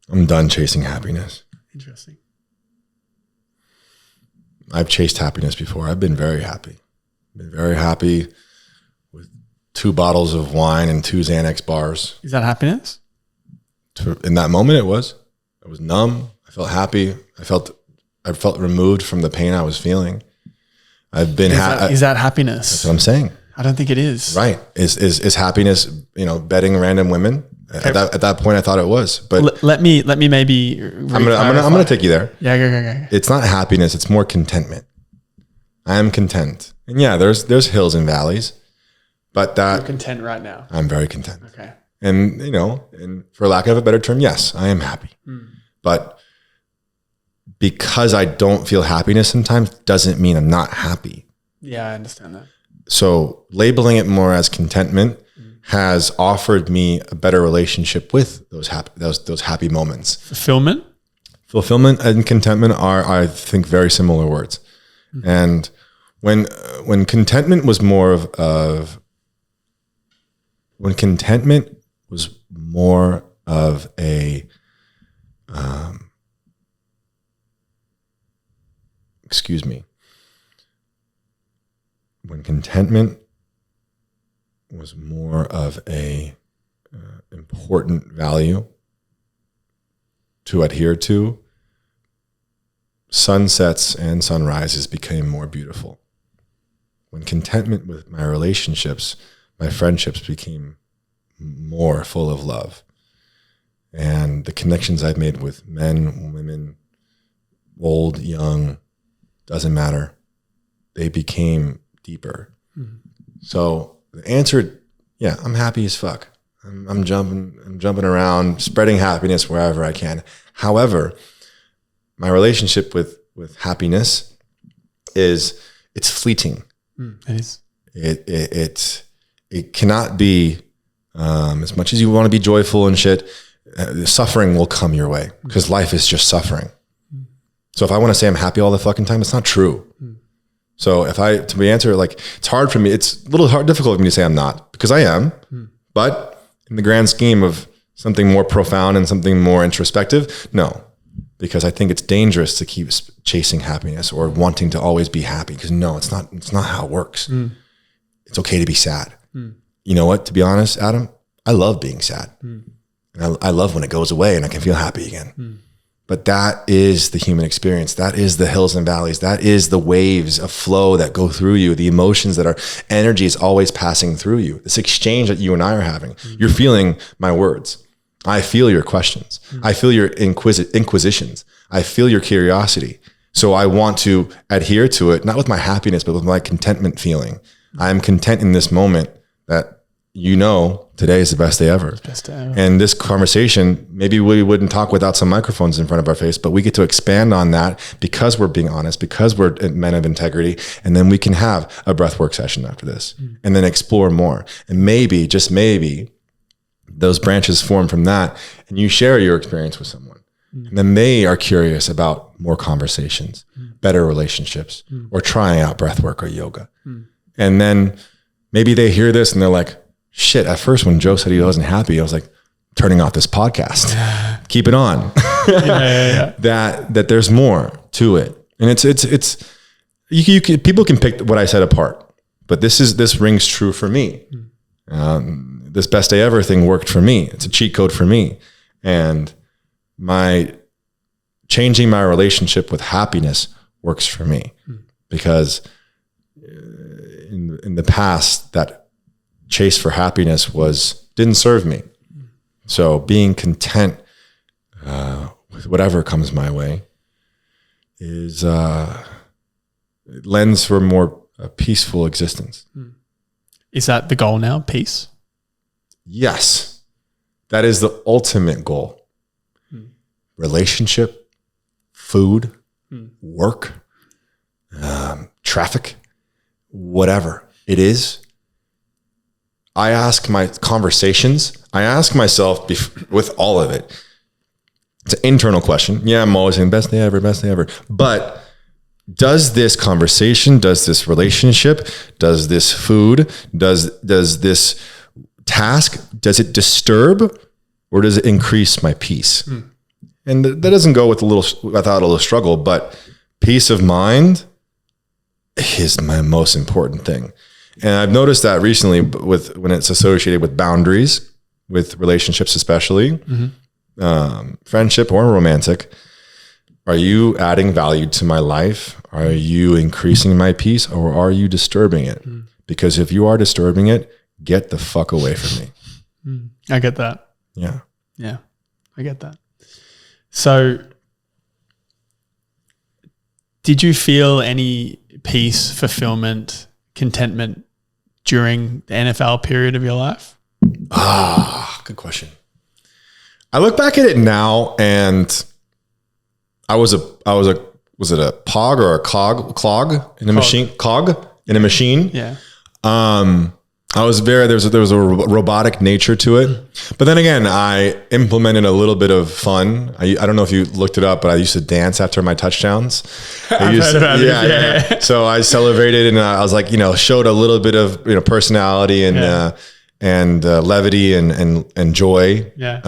I'm done chasing happiness. Interesting. I've chased happiness before. I've been very happy. Been very happy with 2 bottles of wine and 2 Xanax bars. Is that happiness? In that moment, it was. I was numb. I felt happy. I felt removed from the pain I was feeling. I've been happy. Is that happiness? That's what I'm saying. I don't think it is. Right. Is happiness, betting random women? Okay. At that point, I thought it was. But let me maybe. I'm gonna take you there. Yeah, go. It's not happiness. It's more contentment. I am content, and yeah, there's hills and valleys, but that you're content right now. I'm very content. Okay. And and for lack of a better term, yes, I am happy. But because I don't feel happiness sometimes doesn't mean I'm not happy. Yeah, I understand that. So labeling it more as contentment has offered me a better relationship with those happy moments. Fulfillment and contentment are, I think, very similar words. And when contentment was more when contentment was more of a when contentment was more of a important value to adhere to, sunsets and sunrises became more beautiful. When contentment with my relationships, my friendships became more full of love. And the connections I've made with men, women, old, young, doesn't matter. They became deeper. So the answer, yeah, I'm happy as fuck. I'm jumping around, spreading happiness wherever I can. However, my relationship with happiness it's fleeting. It is. It cannot be as much as you want to be joyful and shit. Suffering will come your way because life is just suffering. So if I want to say I'm happy all the fucking time, it's not true. So to answer, like, it's hard for me. It's a little difficult for me to say I'm not, because I am. But in the grand scheme of something more profound and something more introspective, no, because I think it's dangerous to keep chasing happiness or wanting to always be happy. Because no, it's not how it works. It's okay to be sad. You know what? To be honest, Adam, I love being sad. And I love when it goes away and I can feel happy again. But that is the human experience. That is the hills and valleys. That is the waves of flow that go through you. The emotions that are energy is always passing through you. This exchange that you and I are having. You're feeling my words. I feel your questions. I feel your inquisitions. I feel your curiosity. So I want to adhere to it, not with my happiness, but with my contentment feeling. I am content in this moment that today is the best day ever. And this conversation, maybe we wouldn't talk without some microphones in front of our face, but we get to expand on that because we're being honest, because we're men of integrity. And then we can have a breathwork session after this and then explore more. And maybe, just maybe, those branches form from that and you share your experience with someone. And then they are curious about more conversations, better relationships, or trying out breathwork or yoga. And then maybe they hear this and they're like, shit, at first when Joe said he wasn't happy, I was like, turning off this podcast. Keep it on. That there's more to it. And it's people can pick what I said apart, but this rings true for me. This best day ever thing worked for me. It's a cheat code for me. And changing my relationship with happiness works for me, because in the past, that chase for happiness didn't serve me. So being content with whatever comes my way it lends for a peaceful existence. Is that the goal now? Peace? Yes. That is the ultimate goal. Relationship, food, work, traffic, whatever it is. I ask myself with all of it. It's an internal question. Yeah, I'm always saying best day ever. But does this conversation, does this relationship, does this food, does this task, does it disturb or does it increase my peace? And that doesn't go without a little struggle, but peace of mind is my most important thing. And I've noticed that recently when it's associated with boundaries, with relationships especially, friendship or romantic. Are you adding value to my life? Are you increasing my peace, or are you disturbing it? Because if you are disturbing it, get the fuck away from me. I get that. Yeah. Yeah, I get that. So did you feel any peace, fulfillment, contentment during the NFL period of your life? Good question. I look back at it now, and was it a pog or a clog in a machine? Cog in a machine. Yeah. I was there was a robotic nature to it. But then again, I implemented a little bit of fun. I don't know if you looked it up, but I used to dance after my touchdowns. Yeah. So I celebrated, and I was like, showed a little bit of, personality and levity and joy. Yeah.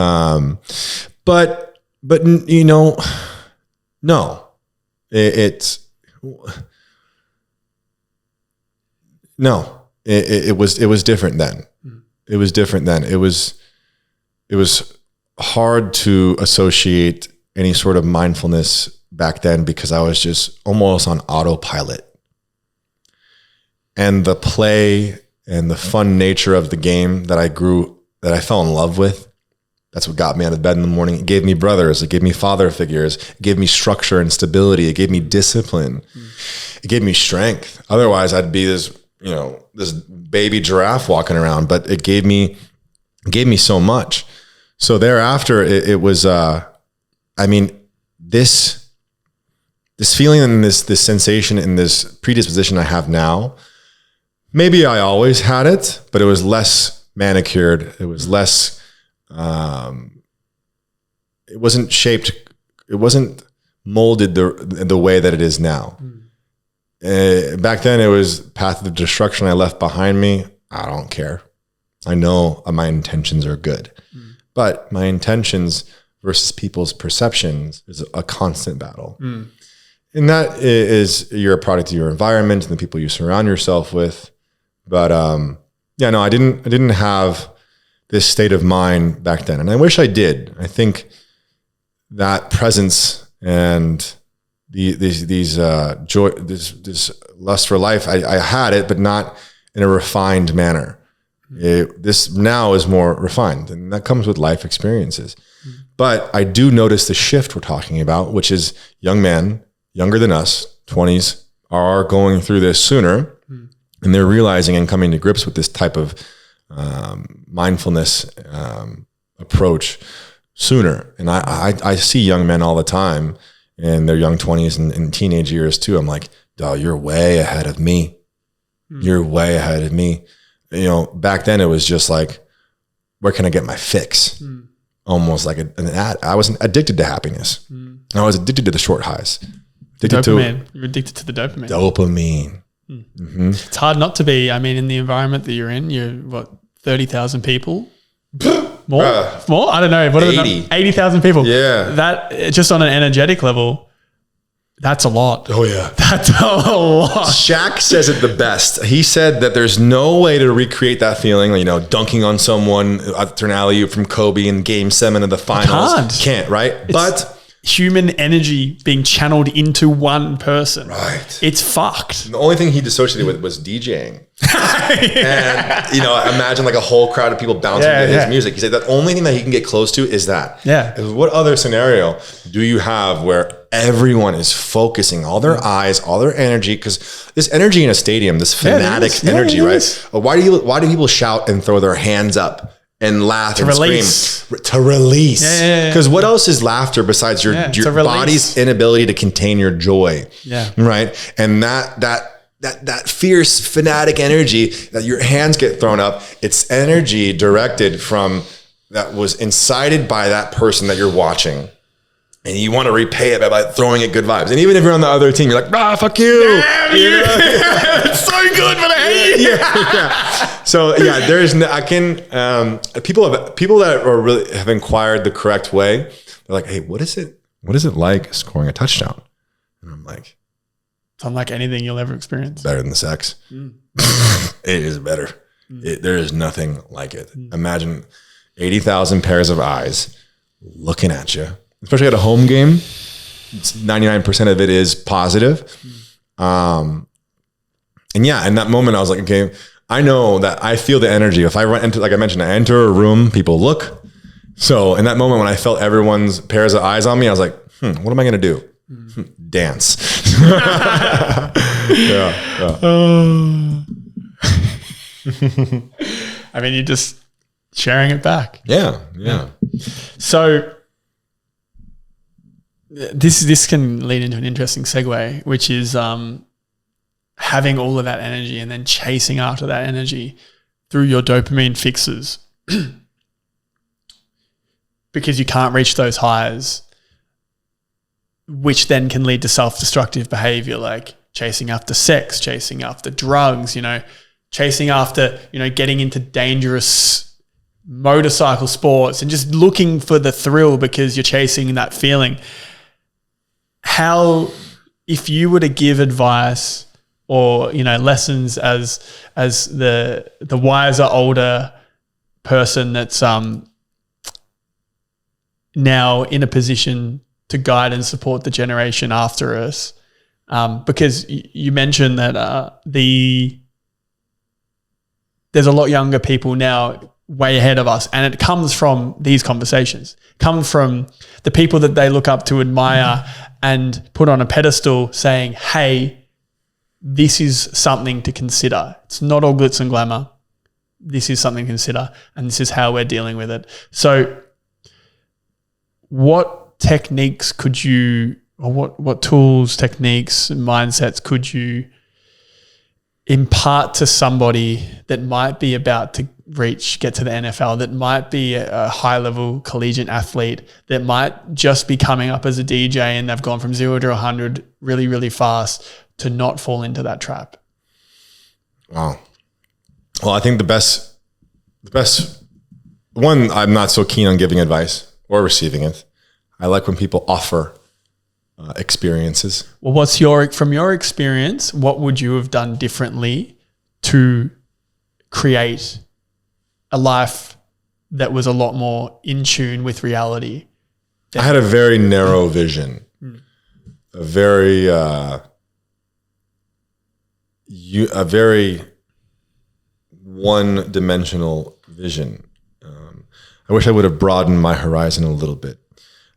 But no, it was different then. It was different then. It was hard to associate any sort of mindfulness back then, because I was just almost on autopilot. And the play and the fun nature of the game that I fell in love with, that's what got me out of bed in the morning. It gave me brothers. It gave me father figures. It gave me structure and stability. It gave me discipline. It gave me strength. Otherwise, I'd be this baby giraffe walking around. But it gave me so much. So thereafter, it was, this feeling and this sensation and this predisposition I have now, maybe I always had it, but it was less manicured. It was less, it wasn't shaped. It wasn't molded the way that it is now. Back then it was path of destruction I left behind me. I don't care. I know my intentions are good, but my intentions versus people's perceptions is a constant battle. And that is, you're a product of your environment and the people you surround yourself with. But, I didn't have this state of mind back then. And I wish I did. I think that presence and this joy, this lust for life, I had it, but not in a refined manner. This now is more refined, and that comes with life experiences. But I do notice the shift we're talking about, which is young men, younger than us, 20s, are going through this sooner, and they're realizing and coming to grips with this type of mindfulness approach sooner. And I see young men all the time in their young 20s and teenage years too. I'm like, dog, you're way ahead of me. You're way ahead of me. Back then it was just like, where can I get my fix? Almost like an ad. I was addicted to happiness. I was addicted to the short highs. Dopamine. You're addicted to the dopamine. Dopamine. It's hard not to be. I mean, in the environment that you're in, you're 30,000 people? More? More? I don't know. What 80,000 people. Yeah. That, just on an energetic level, That's a lot. Oh yeah. That's a lot. Shaq says it the best. He said that there's no way to recreate that feeling, dunking on someone after an alley-oop from Kobe in Game 7 of the finals. Can't, right? But human energy being channeled into one person. Right. It's fucked. The only thing he dissociated with was DJing. And, imagine like a whole crowd of people bouncing to his music. He said the only thing that he can get close to is that. Yeah. What other scenario do you have where everyone is focusing all their eyes, all their energy? Because this energy in a stadium, this fanatic energy, right? Why do people shout and throw their hands up and laugh and scream? To release. Because what else is laughter besides your body's inability to contain your joy? Yeah. Right. And that fierce fanatic energy that your hands get thrown up, it's energy directed from that was incited by that person that you're watching. And you want to repay it by throwing it good vibes. And even if you're on the other team, you're like, fuck you. It's so good, but I hate it. So people that are really have inquired the correct way. They're like, hey, what is it like scoring a touchdown? And I'm like, it's unlike anything you'll ever experience. Better than sex. It is better. There is nothing like it. Imagine 80,000 pairs of eyes looking at you. Especially at a home game, 99% of it is positive. And in that moment, I was like, okay, I know that I feel the energy. If I run into, like I mentioned, I enter a room, people look. So in that moment, when I felt everyone's pairs of eyes on me, I was like, what am I going to do? Dance. I mean, you're just sharing it back. Yeah. So this can lead into an interesting segue, which is having all of that energy and then chasing after that energy through your dopamine fixes because you can't reach those highs, which then can lead to self-destructive behavior like chasing after sex, chasing after drugs, chasing after, getting into dangerous motorcycle sports and just looking for the thrill because you're chasing that feeling. How, if you were to give advice or, lessons as the wiser, older person that's now in a position to guide and support the generation after us, because you mentioned that there's a lot younger people now way ahead of us, and it comes from these conversations, comes from the people that they look up to, admire, and put on a pedestal saying, hey, this is something to consider. It's not all glitz and glamour. This is something to consider, and this is how we're dealing with it. So what techniques could you, or what tools, techniques, mindsets could you impart to somebody that might be about to get to the NFL, that might be a high-level collegiate athlete, that might just be coming up as a DJ and they've gone from 0 to 100 really, really fast, to not fall into that trap? Wow. Well, I think the best one, I'm not so keen on giving advice or receiving it. I like when people offer experiences. Well, from your experience, what would you have done differently to create a life that was a lot more in tune with reality? I had a very narrow vision, a very one-dimensional vision. I wish I would have broadened my horizon a little bit.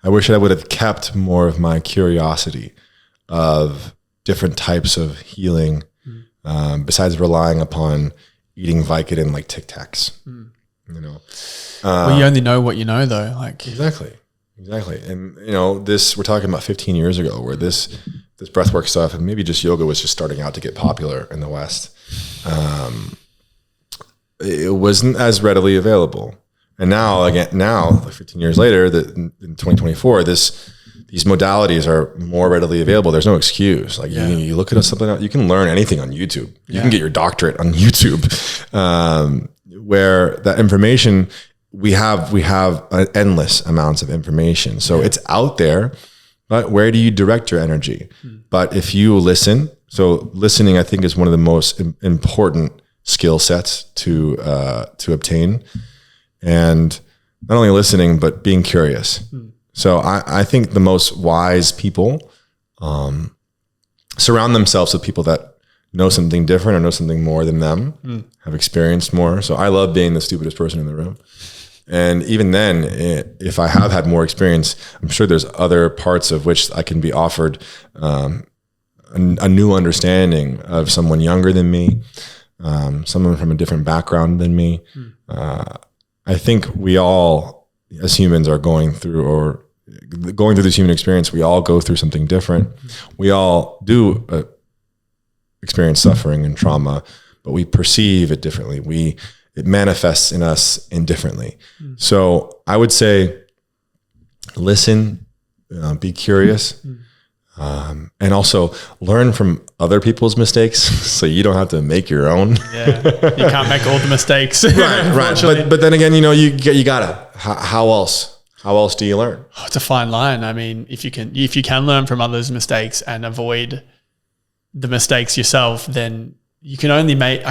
I wish I would have kept more of my curiosity of different types of healing, besides relying upon eating Vicodin like Tic Tacs. Well, you only know what you know, though. Exactly. And we're talking about 15 years ago, where this breathwork stuff and maybe just yoga was just starting out to get popular in the West. It wasn't as readily available. And now, like 15 years later, in 2024, these modalities are more readily available. There's no excuse. You look at something else, you can learn anything on YouTube. You can get your doctorate on YouTube, where that information, we have endless amounts of information. So it's out there, but where do you direct your energy? But if you listen, so listening, I think, is one of the most important skill sets to obtain. And not only listening, but being curious. So I think the most wise people surround themselves with people that know something different or know something more than them, have experienced more. So I love being the stupidest person in the room. And even then, if I have had more experience, I'm sure there's other parts of which I can be offered a new understanding of someone younger than me, someone from a different background than me. I think we all, as humans, are going through this human experience. We all go through something different. We all do experience suffering and trauma, but we perceive it differently. It manifests in us indifferently. So I would say, listen, be curious, and also learn from other people's mistakes, so you don't have to make your own. Yeah, you can't make all the mistakes. right. But then again, you gotta. How else? How else do you learn? Oh, it's a fine line. I mean, if you can learn from others' mistakes and avoid the mistakes yourself, then I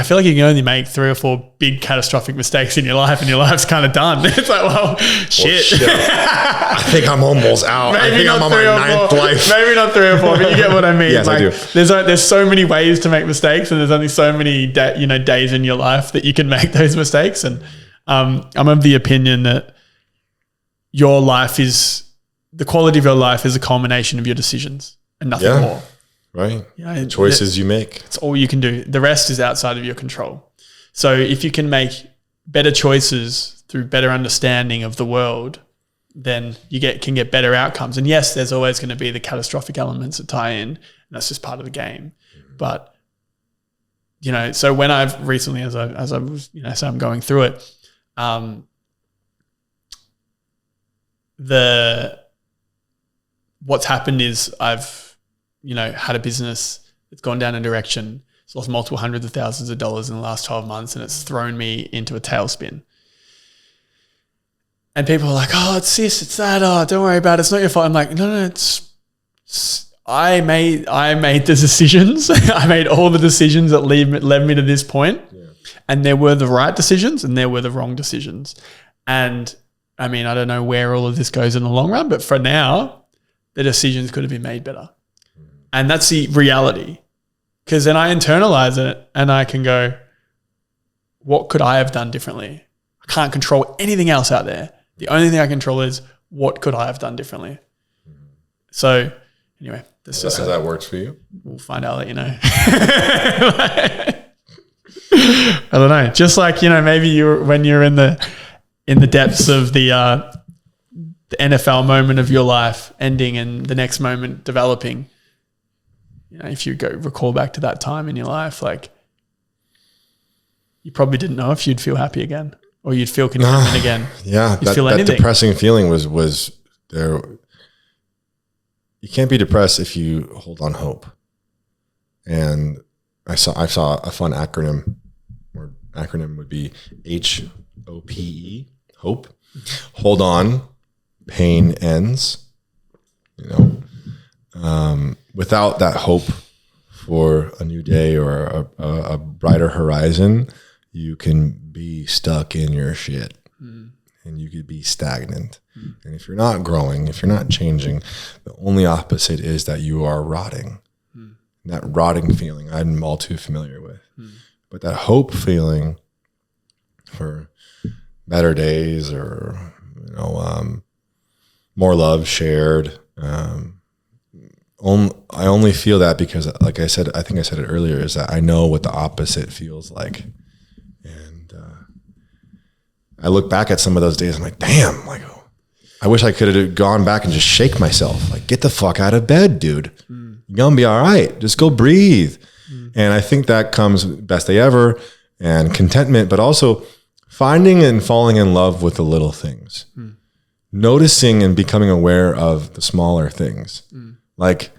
feel like you can only make 3 or 4 big catastrophic mistakes in your life, and your life's kind of done. It's like, well, shit. I think I'm almost out. I think I'm on my 9th life. Maybe not 3 or 4, but you get what I mean. Yes, I do. There's so many ways to make mistakes, and there's only so many days in your life that you can make those mistakes. And I'm of the opinion that the quality of your life is a culmination of your decisions and nothing more. Right. Choices you make. It's all you can do. The rest is outside of your control. So if you can make better choices through better understanding of the world, then you can get better outcomes. And yes, there's always going to be the catastrophic elements that tie in, and that's just part of the game. But, so when I've recently, as I was, so I'm going through it, what's happened is I've, had a business that's gone down a direction. It's lost multiple hundreds of thousands of dollars in the last 12 months, and it's thrown me into a tailspin. And people are like, oh, it's this, it's that. Oh, don't worry about it. It's not your fault. I'm like, no, I made the decisions. I made all the decisions that led me to this point. Yeah. And there were the right decisions and there were the wrong decisions. And I mean, I don't know where all of this goes in the long run, but for now, the decisions could have been made better. And that's the reality. Because then I internalize it and I can go, what could I have done differently? I can't control anything else out there. The only thing I control is what could I have done differently? So anyway, has that worked for you? We'll find out, let you know. I don't know. Just like, maybe when you're in the depths of the NFL moment of your life ending and the next moment developing, if you recall back to that time in your life, like you probably didn't know if you'd feel happy again or you'd feel contentment again. Yeah. That depressing feeling was there. You can't be depressed if you hold on hope. And I saw a fun acronym, or acronym would be HOPE, hope. Hold on, pain ends. Without that hope for a new day or a brighter horizon, you can be stuck in your shit and you could be stagnant. And if you're not growing, if you're not changing, the only opposite is that you are rotting. That rotting feeling I'm all too familiar with. But that hope feeling for better days or, more love shared, I only feel that because, like I said, I think I said it earlier, is that I know what the opposite feels like. And I look back at some of those days, I'm like, damn, like, I wish I could have gone back and just shake myself. Like, get the fuck out of bed, dude. You're going to be all right. Just go breathe. And I think that comes best day ever and contentment, but also finding and falling in love with the little things. Noticing and becoming aware of the smaller things. Like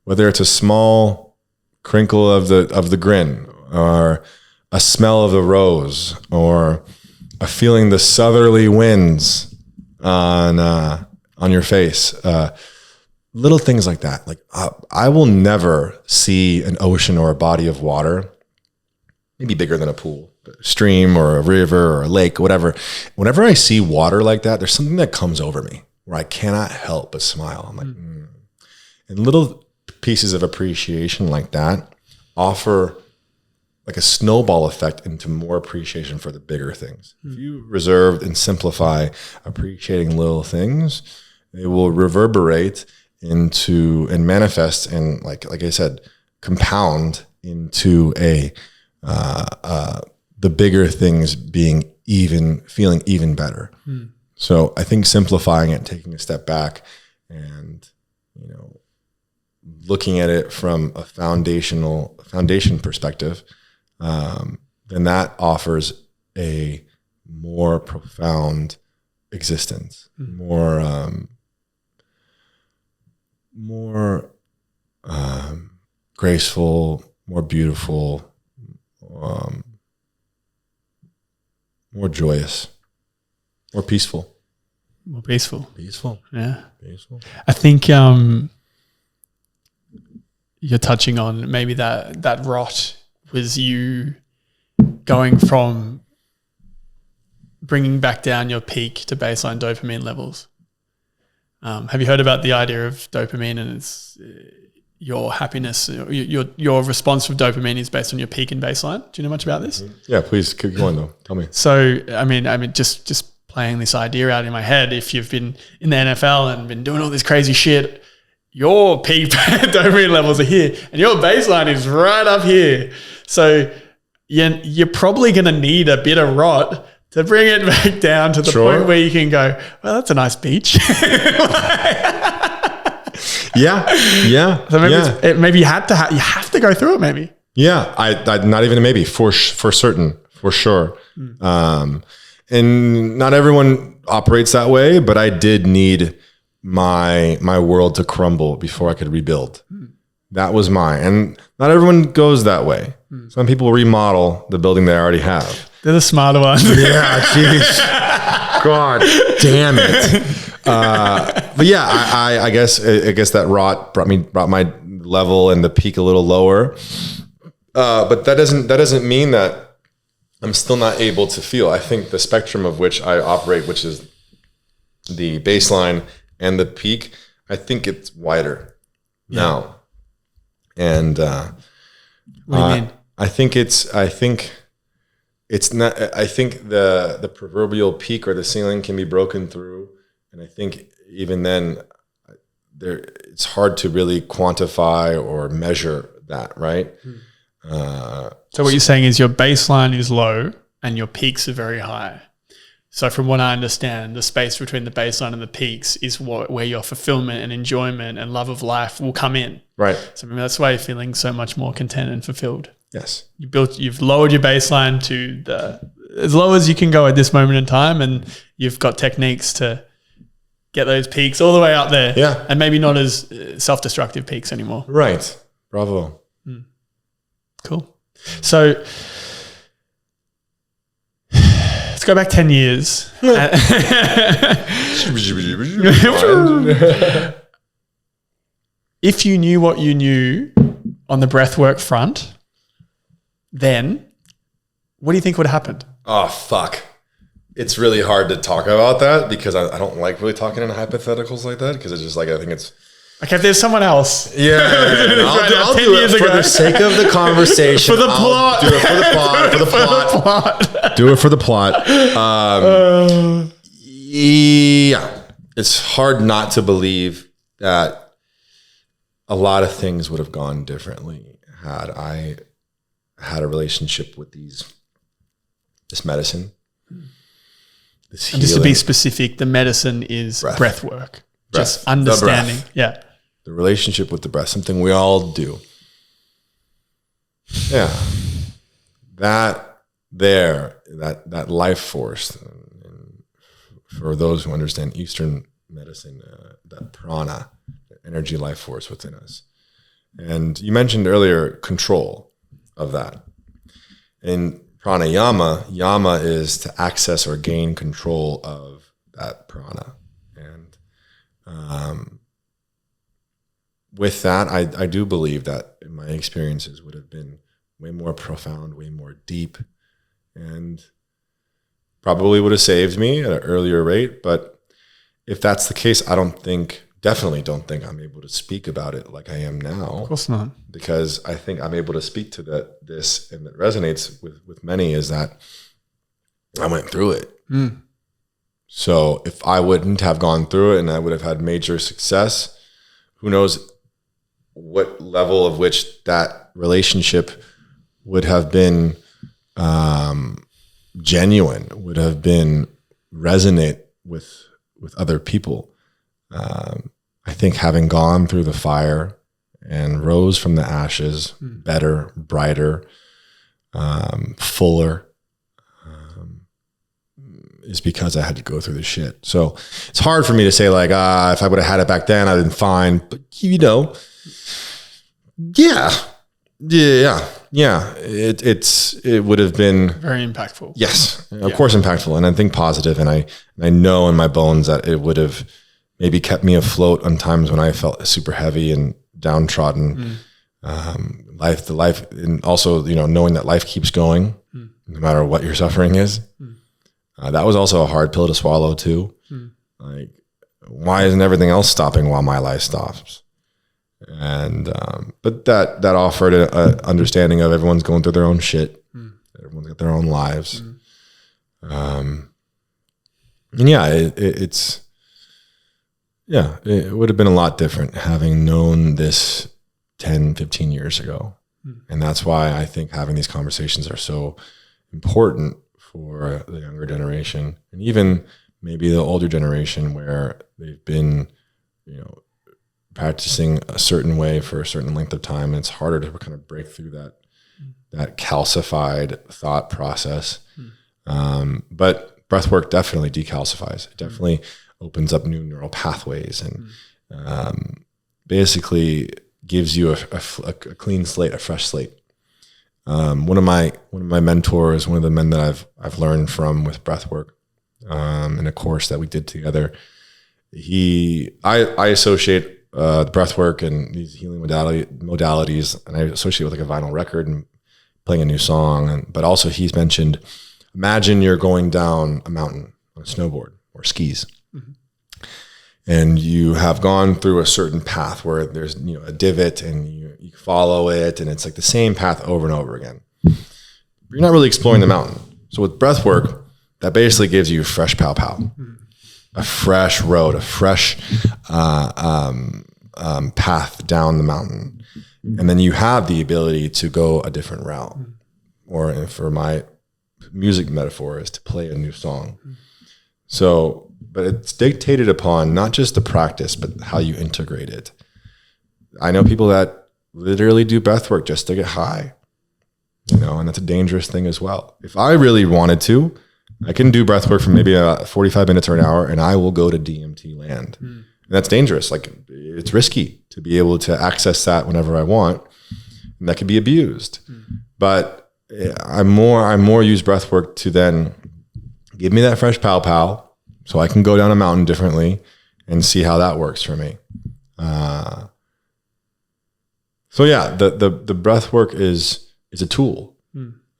whether it's a small crinkle of the grin or a smell of the rose or a feeling the southerly winds on your face. little things like that. Like I will never see an ocean or a body of water, maybe bigger than a pool, a stream or a river or a lake, whatever. Whenever I see water like that, there's something that comes over me where I cannot help but smile. I'm like, And little pieces of appreciation like that offer like a snowball effect into more appreciation for the bigger things. If you reserve and simplify appreciating little things, it will reverberate into and manifest and like I said, compound into the bigger things feeling even better. So I think simplifying it, taking a step back and, looking at it from a foundation perspective, then that offers a more profound existence, more graceful, more beautiful, more joyous, more peaceful. More peaceful. Yeah. Peaceful. I think you're touching on maybe that rot was you going from bringing back down your peak to baseline dopamine levels. Have you heard about the idea of dopamine and it's your happiness, your response from dopamine is based on your peak and baseline? Do you know much about this? Yeah, please keep going though. Tell me. So, I mean, just playing this idea out in my head, if you've been in the NFL and been doing all this crazy shit, your peak dopamine levels are here and your baseline is right up here. So you're probably going to need a bit of rot to bring it back down to the point where you can go, well, that's a nice beach. Yeah. So maybe you have to go through it maybe. Yeah. I not even a maybe for certain, for sure. And not everyone operates that way, but I did need my world to crumble before I could rebuild. That was mine. And not everyone goes that way. Some people remodel the building they already have. They're the smarter ones. Yeah, jeez. God damn it. But yeah, I guess that rot brought my level and the peak a little lower. But that doesn't mean that I'm still not able to feel. I think the spectrum of which I operate, which is the baseline and the peak, I think it's wider now. And what do you mean? I think the proverbial peak or the ceiling can be broken through, and I think even then, it's hard to really quantify or measure that, right? So what you're saying is your baseline is low and your peaks are very high. So from what I understand, the space between the baseline and the peaks is where your fulfillment and enjoyment and love of life will come in. Right. So maybe that's why you're feeling so much more content and fulfilled. Yes. You've lowered your baseline to as low as you can go at this moment in time, and you've got techniques to get those peaks all the way out there. Yeah. And maybe not as self-destructive peaks anymore. Right. Bravo. Cool. So let's go back 10 years. If you knew what you knew on the breathwork front, then what do you think would have happened? Oh, fuck. It's really hard to talk about that because I don't like really talking in hypotheticals like that because it's just like, I think it's... Okay, if there's someone else. Yeah. I'll do it for the sake of the conversation. For the plot. Do it for the plot. Do it for the plot. Yeah. It's hard not to believe that a lot of things would have gone differently had I had a relationship with this medicine. This and just to be specific, the medicine is breath work. Just understanding. Yeah. The relationship with the breath, something we all do. Yeah. That life force, and for those who understand Eastern medicine, that prana, that energy life force within us. And you mentioned earlier control of that. In pranayama, yama is to access or gain control of that prana. And with that, I do believe that my experiences would have been way more profound, way more deep, and probably would have saved me at an earlier rate. But if that's the case, definitely don't think I'm able to speak about it like I am now. Of course not. Because I think I'm able to speak to this, and it resonates with many, is that I went through it. So if I wouldn't have gone through it and I would have had major success, who knows what level of which that relationship would have been genuine, would have been resonate with other people. I think having gone through the fire and rose from the ashes, better, brighter, fuller, is because I had to go through the shit. So it's hard for me to say like, if I would have had it back then, I'd been fine. But yeah. It would have been very impactful. Yes, of course, impactful, and I think positive. And I know in my bones that it would have maybe kept me afloat on times when I felt super heavy and downtrodden. The life, and also knowing that life keeps going no matter what your suffering is. That was also a hard pill to swallow too. Like, why isn't everything else stopping while my life stops? And but that offered an understanding of everyone's going through their own shit. Everyone's got their own lives. And yeah, it would have been a lot different having known this 10, 15 years ago. And that's why I think having these conversations are so important for the younger generation, and even maybe the older generation, where they've been, practicing a certain way for a certain length of time. And it's harder to kind of break through that calcified thought process. But breathwork definitely decalcifies. It definitely opens up new neural pathways and basically gives you a clean slate, a fresh slate. One of my mentors, one of the men that I've learned from with breathwork, in a course that we did together, I associate breathwork and these healing modalities, and I associate with like a vinyl record and playing a new song. But also he's mentioned, imagine you're going down a mountain on a snowboard or skis. And you have gone through a certain path where there's a divot, and you follow it, and it's like the same path over and over again. You're not really exploring the mountain. So with breath work, that basically gives you fresh pow, a fresh road, a fresh path down the mountain. And then you have the ability to go a different route. Or for my music metaphor, is to play a new song. So, but it's dictated upon not just the practice, but how you integrate it. I know people that literally do breath work just to get high, and that's a dangerous thing as well. If I really wanted to, I can do breath work for maybe 45 minutes or an hour, and I will go to DMT land. And that's dangerous. Like, it's risky to be able to access that whenever I want, and that can be abused. But I more use breath work to then give me that fresh pow, so I can go down a mountain differently and see how that works for me. So yeah, the breath work is a tool.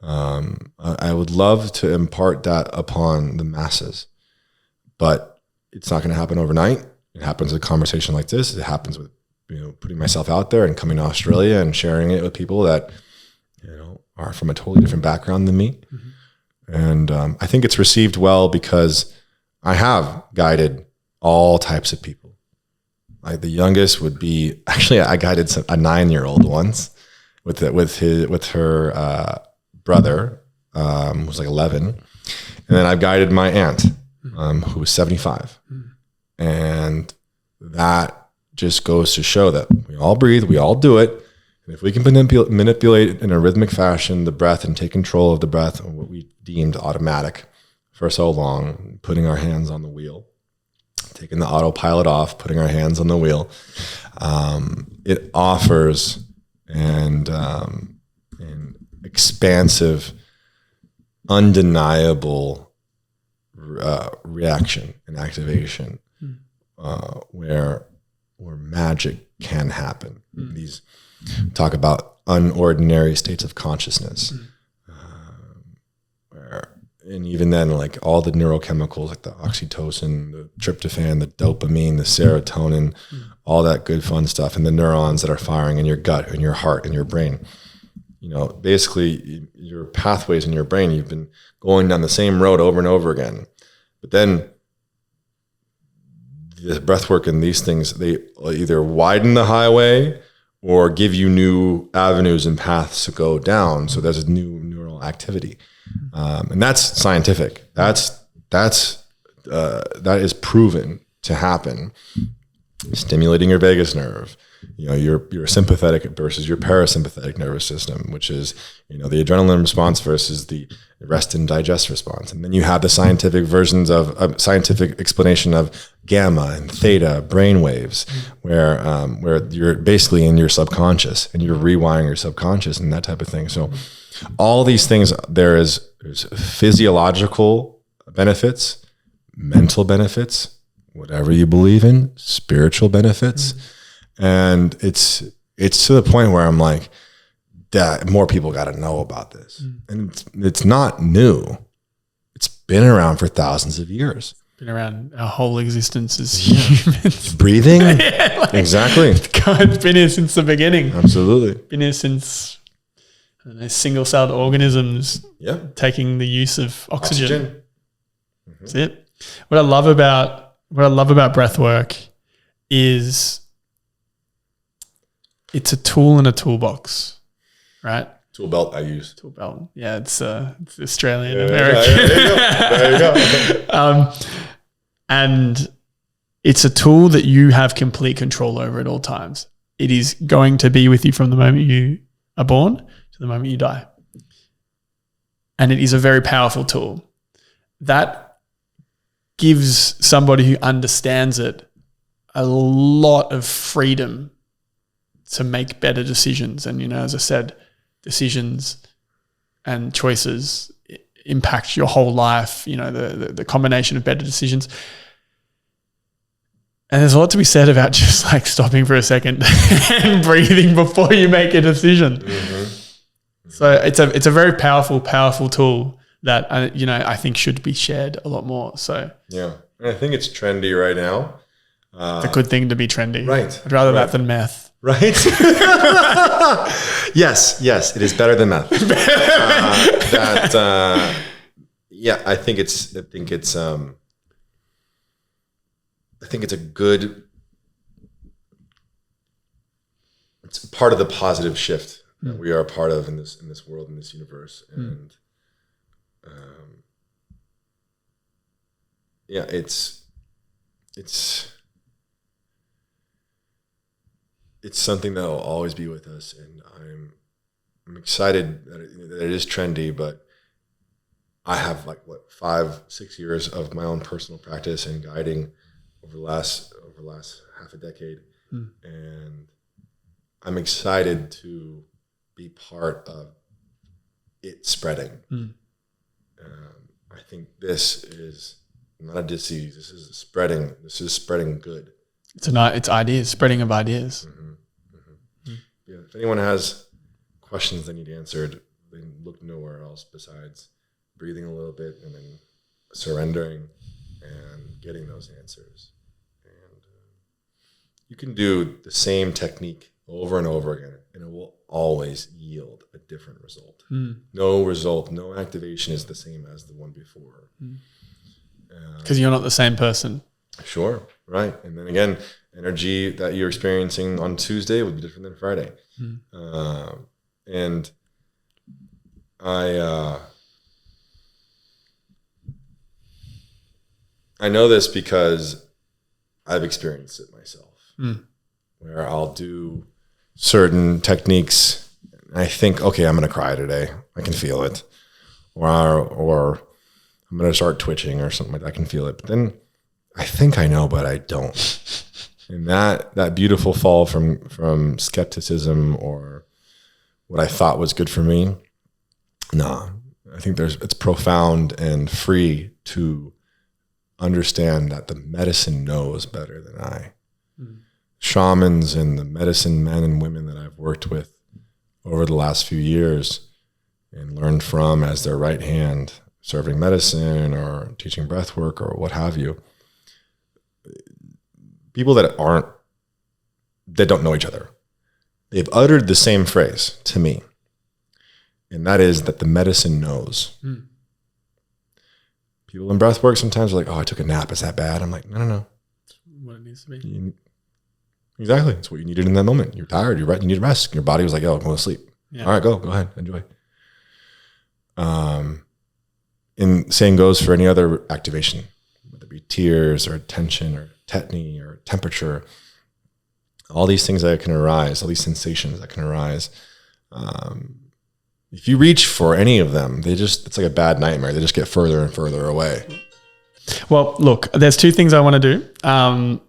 I would love to impart that upon the masses, but it's not going to happen overnight. It happens with a conversation like this. It happens with putting myself out there and coming to Australia and sharing it with people that are from a totally different background than me. And I think it's received well because I have guided all types of people. Like the youngest would be, actually I guided a 9-year-old once with her brother, who was like 11. And then I've guided my aunt, who was 75. And that just goes to show that we all breathe, we all do it. And if we can manipulate in a rhythmic fashion the breath and take control of the breath, and what we deemed automatic for so long, putting our hands on the wheel, taking the autopilot off, putting our hands on the wheel, it offers an expansive, undeniable reaction and activation, where magic can happen. These talk about unordinary states of consciousness. And even then, like all the neurochemicals, like the oxytocin, the tryptophan, the dopamine, the serotonin, all that good fun stuff, and the neurons that are firing in your gut and your heart and your brain. Basically your pathways in your brain, you've been going down the same road over and over again. But then the breath work and these things, they either widen the highway or give you new avenues and paths to go down. So there's a new neural activity. And that's scientific. That is proven to happen. Stimulating your vagus nerve, your sympathetic versus your parasympathetic nervous system, which is, the adrenaline response versus the rest and digest response. And then you have the scientific versions of scientific explanation of gamma and theta brain waves, where you're basically in your subconscious and you're rewiring your subconscious and that type of thing. So all these things, there's physiological benefits, mental benefits, whatever you believe in, spiritual benefits. And it's to the point where I'm like, that more people got to know about this. And it's not new. It's been around for thousands of years. Been around our whole existence as humans. Breathing? Exactly. It's been here since the beginning. Absolutely. Been here since single-celled organisms taking the use of oxygen. That's it. What I love about breath work is it's a tool in a toolbox, right? Tool belt I use. Tool belt. Yeah, it's Australian American. There you go. And it's a tool that you have complete control over at all times. It is going to be with you from the moment you are born to the moment you die. And it is a very powerful tool that gives somebody who understands it a lot of freedom to make better decisions. And, as I said, decisions and choices impact your whole life, the combination of better decisions. And there's a lot to be said about just like stopping for a second and breathing before you make a decision. So it's a very powerful tool that, I think should be shared a lot more. So yeah, and I think it's trendy right now. It's a good thing to be trendy. Right. I'd rather that than meth. Right. Yes, it is better than meth. I think it's a good. It's part of the positive shift that we are a part of in this world, in this universe, and it's something that will always be with us, and I'm excited that it is trendy, but I have 5-6 years of my own personal practice and guiding over the last half a decade, and I'm excited to be part of it spreading. I think this is not a disease. This is spreading. This is spreading good. It's ideas, spreading of ideas. Yeah. If anyone has questions they need answered, they look nowhere else besides breathing a little bit and then surrendering and getting those answers. And you can do the same technique over and over again, and it will always yield a different result. No result, no activation is the same as the one before. Because you're not the same person. Sure, right. And then again, energy that you're experiencing on Tuesday would be different than Friday. And I know this because I've experienced it myself, where I'll do certain techniques. And I think, okay, I'm going to cry today. I can feel it. Or I'm going to start twitching or something like that. I can feel it. But then I think I know, but I don't. And that beautiful fall from skepticism or what I thought was good for me, I think it's profound and free to understand that the medicine knows better than I. shamans and the medicine men and women that I've worked with over the last few years and learned from as their right hand, serving medicine or teaching breathwork or what have you, people that don't know each other, they've uttered the same phrase to me. And that is that the medicine knows. People in breathwork sometimes are like, oh, I took a nap. Is that bad? I'm like, no. It's what it needs to be. Exactly. It's what you needed in that moment. You're tired. You need rest. Your body was like, oh, go to sleep. Yeah. All right, go ahead. Enjoy. And same goes for any other activation, whether it be tears or tension or tetany or temperature, all these things that can arise, all these sensations that can arise. If you reach for any of them, it's like a bad nightmare. They just get further and further away. Well, look, there's two things I want to do. I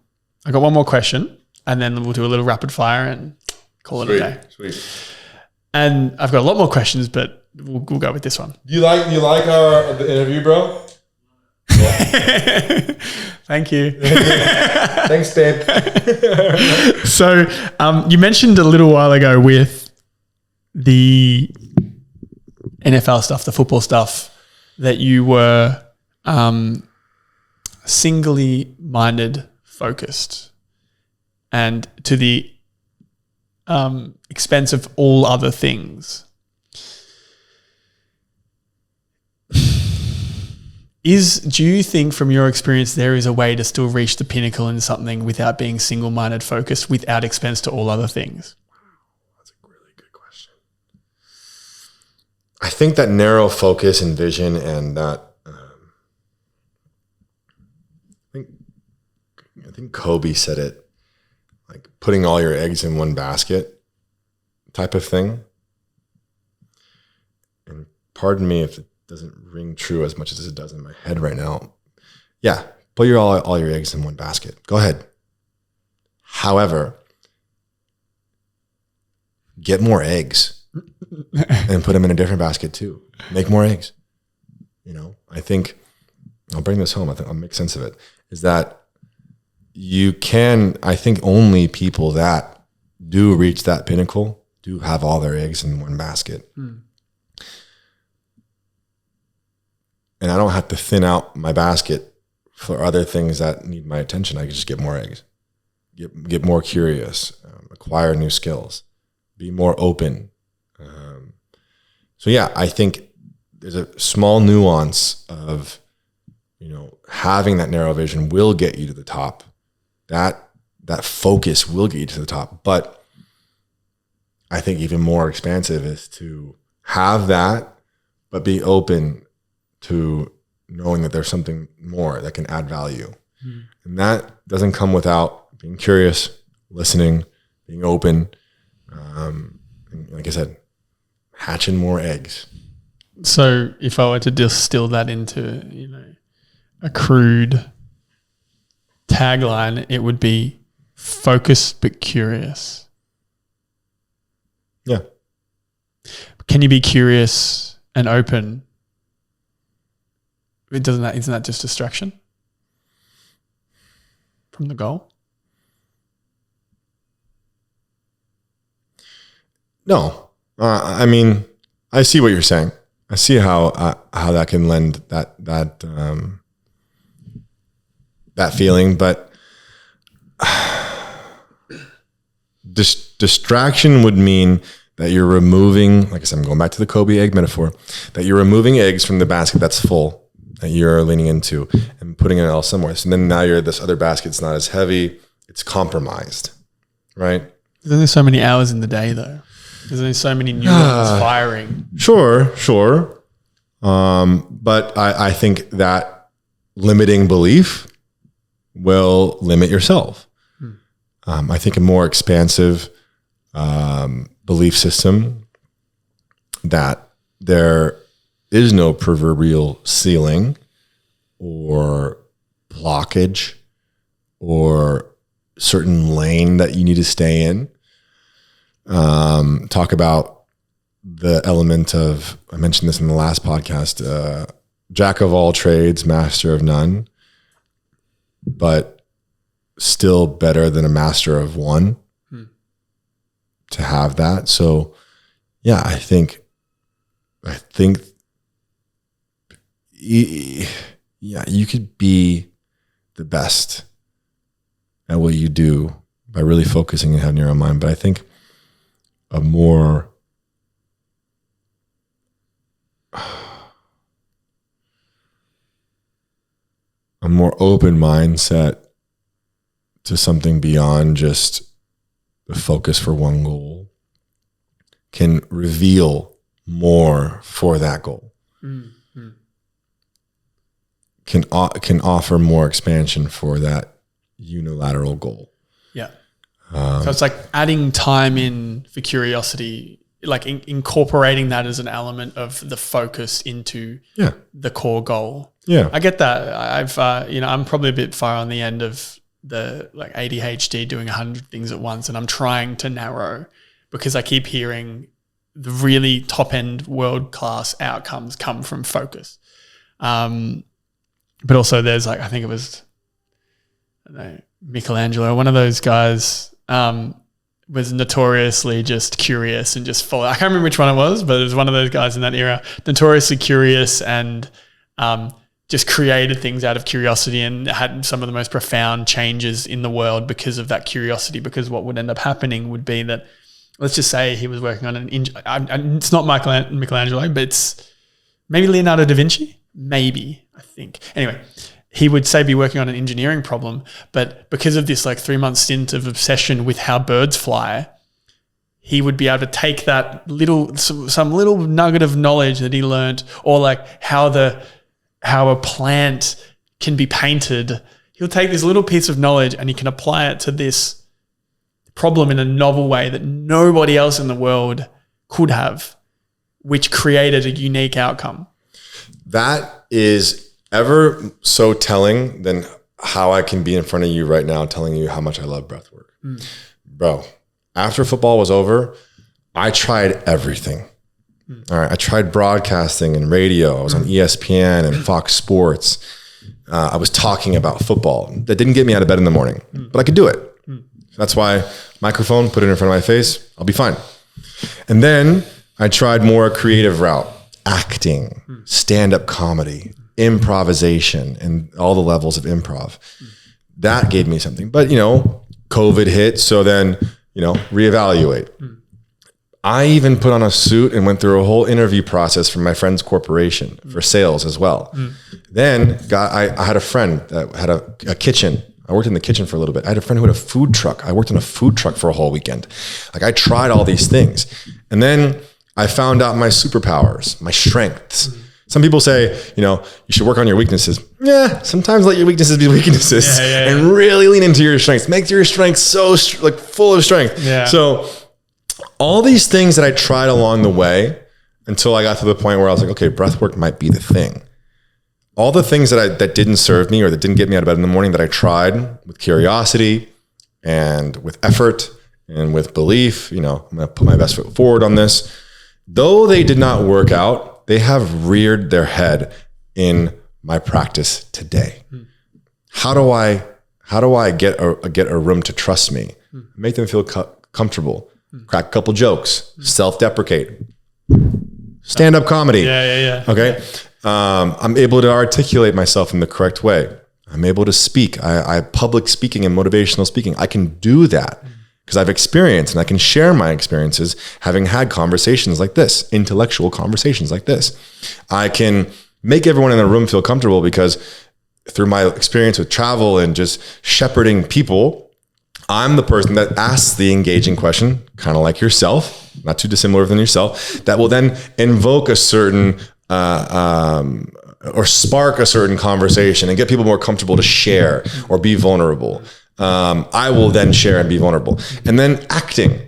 got one more question, and then we'll do a little rapid fire and call it a day. Sweet. And I've got a lot more questions, but we'll go with this one. Do you like the interview, bro? Yeah. Thank you. Thanks, babe. So you mentioned a little while ago with the NFL stuff, the football stuff, that you were singly minded focused and to the expense of all other things. Do you think from your experience there is a way to still reach the pinnacle in something without being single-minded focused without expense to all other things? That's a really good question. I think that narrow focus and vision and that I think Kobe said it, like putting all your eggs in one basket type of thing. And pardon me if it doesn't ring true as much as it does in my head right now. Yeah, put all your eggs in one basket. Go ahead. However, get more eggs and put them in a different basket too. Make more eggs. I think I'll bring this home. I think I'll make sense of it. Is that I think only people that do reach that pinnacle do have all their eggs in one basket. And I don't have to thin out my basket for other things that need my attention. I can just get more eggs, get more curious, acquire new skills, be more open. So yeah, I think there's a small nuance of, having that narrow vision will get you to the top. That focus will get you to the top. But I think even more expansive is to have that, but be open to knowing that there's something more that can add value. And that doesn't come without being curious, listening, being open. And like I said, hatching more eggs. So if I were to distill that into, a crude tagline, it would be focused but curious. Yeah. Can you be curious and open? Isn't that just distraction from the goal? No. I mean, I see what you're saying. I see how that can lend that feeling, but distraction would mean that you're removing, like I said, I'm going back to the Kobe egg metaphor, that you're removing eggs from the basket that's full that you're leaning into and putting it all somewhere. So then now this other basket's not as heavy. It's compromised, right? There's only so many hours in the day though. There's only so many neurons firing. Sure. But I think that limiting belief will limit yourself. I think a more expansive belief system that there is no proverbial ceiling or blockage or certain lane that you need to stay in. Talk about the element of, I mentioned this in the last podcast, jack of all trades, master of none. But still better than a master of one to have that. So yeah, I think yeah, you could be the best at what you do by really focusing and having your own mind. But I think a more open mindset to something beyond just the focus for one goal can reveal more for that goal. Mm-hmm. Can offer more expansion for that unilateral goal. Yeah. So it's like adding time in for curiosity, like incorporating that as an element of the focus into the core goal. Yeah. I get that. I'm probably a bit far on the end of the like ADHD doing 100 things at once, and I'm trying to narrow because I keep hearing the really top end world-class outcomes come from focus. But also there's like, I think it was, I don't know, Michelangelo, one of those guys was notoriously just curious and just follow. I can't remember which one it was, but it was one of those guys in that era, notoriously curious and just created things out of curiosity and had some of the most profound changes in the world because of that curiosity. Because what would end up happening would be that, let's just say he was working on it's not Michelangelo, but it's maybe Leonardo da Vinci, maybe, I think. Anyway, he would say be working on an engineering problem, but because of this like 3-month stint of obsession with how birds fly, he would be able to take that some little nugget of knowledge that he learned, or like how a plant can be painted. He'll take this little piece of knowledge and he can apply it to this problem in a novel way that nobody else in the world could have, which created a unique outcome. That is ever so telling than how I can be in front of you right now telling you how much I love breathwork. Bro, after football was over, I tried everything. All right, I tried broadcasting and radio. I was on ESPN and Fox Sports. I was talking about football. That didn't get me out of bed in the morning, but I could do it. That's why microphone, put it in front of my face, I'll be fine. And then I tried more creative route, acting, stand-up comedy, improvisation, and all the levels of improv. That gave me something. But, COVID hit, so then, reevaluate. I even put on a suit and went through a whole interview process for my friend's corporation for sales as well. Then I had a friend that had a kitchen. I worked in the kitchen for a little bit. I had a friend who had a food truck. I worked in a food truck for a whole weekend. Like, I tried all these things. And then I found out my superpowers, my strengths. Some people say, you should work on your weaknesses. Yeah, sometimes let your weaknesses be weaknesses and really lean into your strengths. Make your strengths so full of strength. Yeah. So all these things that I tried along the way until I got to the point where I was like, okay, breathwork might be the thing. All the things that didn't serve me or that didn't get me out of bed in the morning that I tried with curiosity and with effort and with belief, I'm going to put my best foot forward on this. Though they did not work out, they have reared their head in my practice today. How do I get a room to trust me? Make them feel comfortable. Crack a couple jokes, self-deprecate, stand-up comedy. Yeah. Okay. I'm able to articulate myself in the correct way. I'm able to speak. I public speaking and motivational speaking. I can do that because I've experienced and I can share my experiences having had conversations like this, intellectual conversations like this. I can make everyone in the room feel comfortable because through my experience with travel and just shepherding people, I'm the person that asks the engaging question, kind of like yourself, not too dissimilar than yourself, that will then invoke a certain or spark a certain conversation and get people more comfortable to share or be vulnerable. I will then share and be vulnerable. And then acting,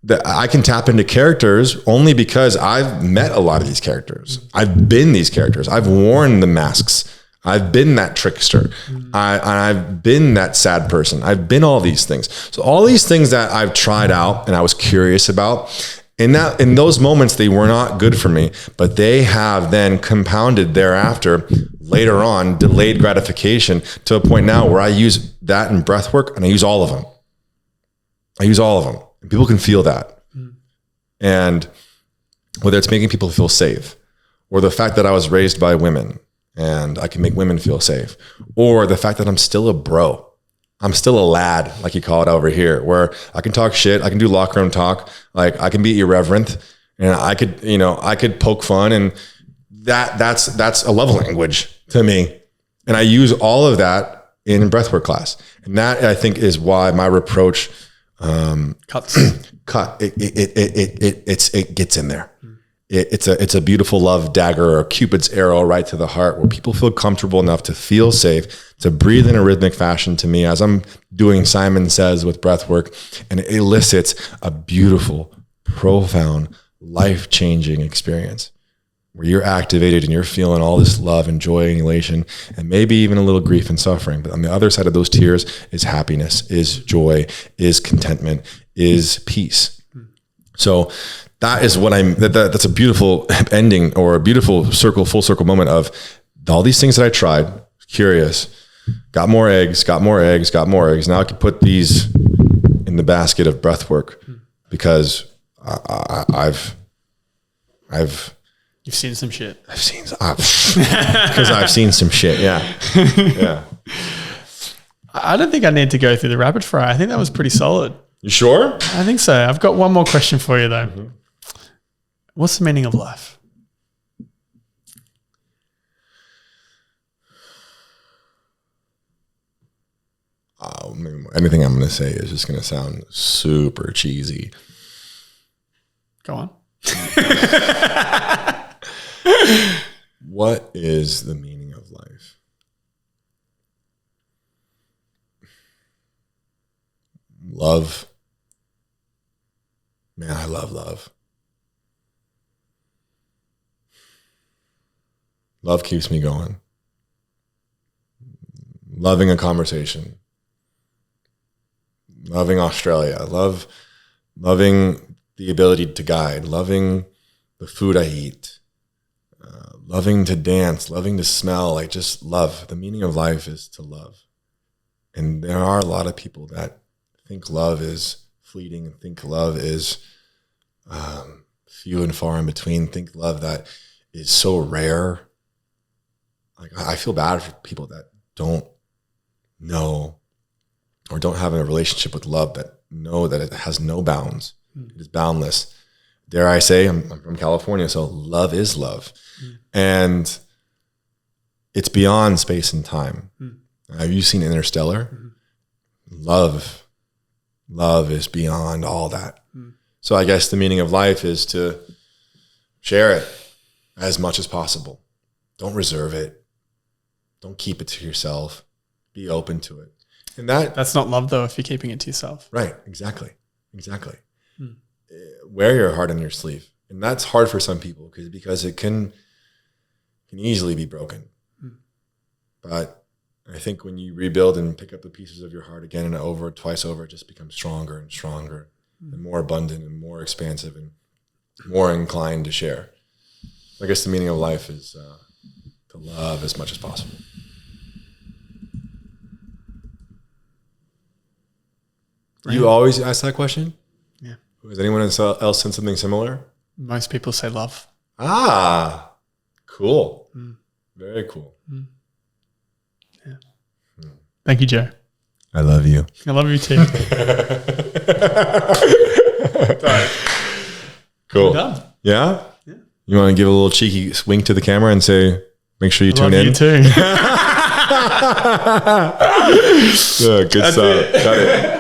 that I can tap into characters only because I've met a lot of these characters. I've been these characters. I've worn the masks. I've been that trickster. I've been that sad person. I've been all these things. So all these things that I've tried out and I was curious about, in those moments, they were not good for me, but they have then compounded thereafter later on, delayed gratification, to a point now where I use that in breath work, and I use all of them. And people can feel that. And whether it's making people feel safe, or the fact that I was raised by women and I can make women feel safe, or the fact that I'm still a bro. I'm still a lad, like you call it over here, where I can talk shit. I can do locker room talk. Like, I can be irreverent, and I could poke fun, and that's a love language to me. And I use all of that in breathwork class. And that, I think, is why my reproach, it gets in there. It's a beautiful love dagger or Cupid's arrow right to the heart, where people feel comfortable enough to feel safe, to breathe in a rhythmic fashion to me as I'm doing Simon Says with breath work, and it elicits a beautiful, profound, life-changing experience where you're activated and you're feeling all this love and joy and elation, and maybe even a little grief and suffering. But on the other side of those tears is happiness, is joy, is contentment, is peace. So that is what that's a beautiful ending, or a beautiful full circle moment of all these things that I tried, curious, got more eggs. Now I can put these in the basket of breath work, because You've seen some shit. Because I've seen some shit. Yeah. Yeah. I don't think I need to go through the rapid fire. I think that was pretty solid. You sure? I think so. I've got one more question for you though. Mm-hmm. What's the meaning of life? Anything I'm going to say is just going to sound super cheesy. Go on. What is the meaning of life? Love. Man, I love love. Love keeps me going. Loving a conversation. Loving Australia. Loving the ability to guide. Loving the food I eat. Loving to dance. Loving to smell. Like, just love. The meaning of life is to love. And there are a lot of people that think love is fleeting, and think love is few and far in between. Think love that is so rare. Like, I feel bad for people that don't know or don't have a relationship with love, that know that it has no bounds. It is boundless. Dare I say, I'm from California, so love is love. And it's beyond space and time. Have you seen Interstellar? Love is beyond all that. So I guess the meaning of life is to share it as much as possible. Don't reserve it. Don't keep it to yourself. Be open to it. And that's not love though, if you're keeping it to yourself. Right. Exactly. Wear your heart on your sleeve. And that's hard for some people because it can easily be broken. But I think when you rebuild and pick up the pieces of your heart again and twice over, it just becomes stronger and stronger and more abundant and more expansive and more inclined to share. I guess the meaning of life is to love as much as possible. You always ask that question? Yeah. Has anyone else said something similar? Most people say love. Ah, cool. Very cool. Yeah. Thank you, Joe. I love you. I love you too. Cool. Done. Yeah? You want to give a little cheeky wink to the camera and say, make sure you tune in? You too. Yeah, good stuff. Got it.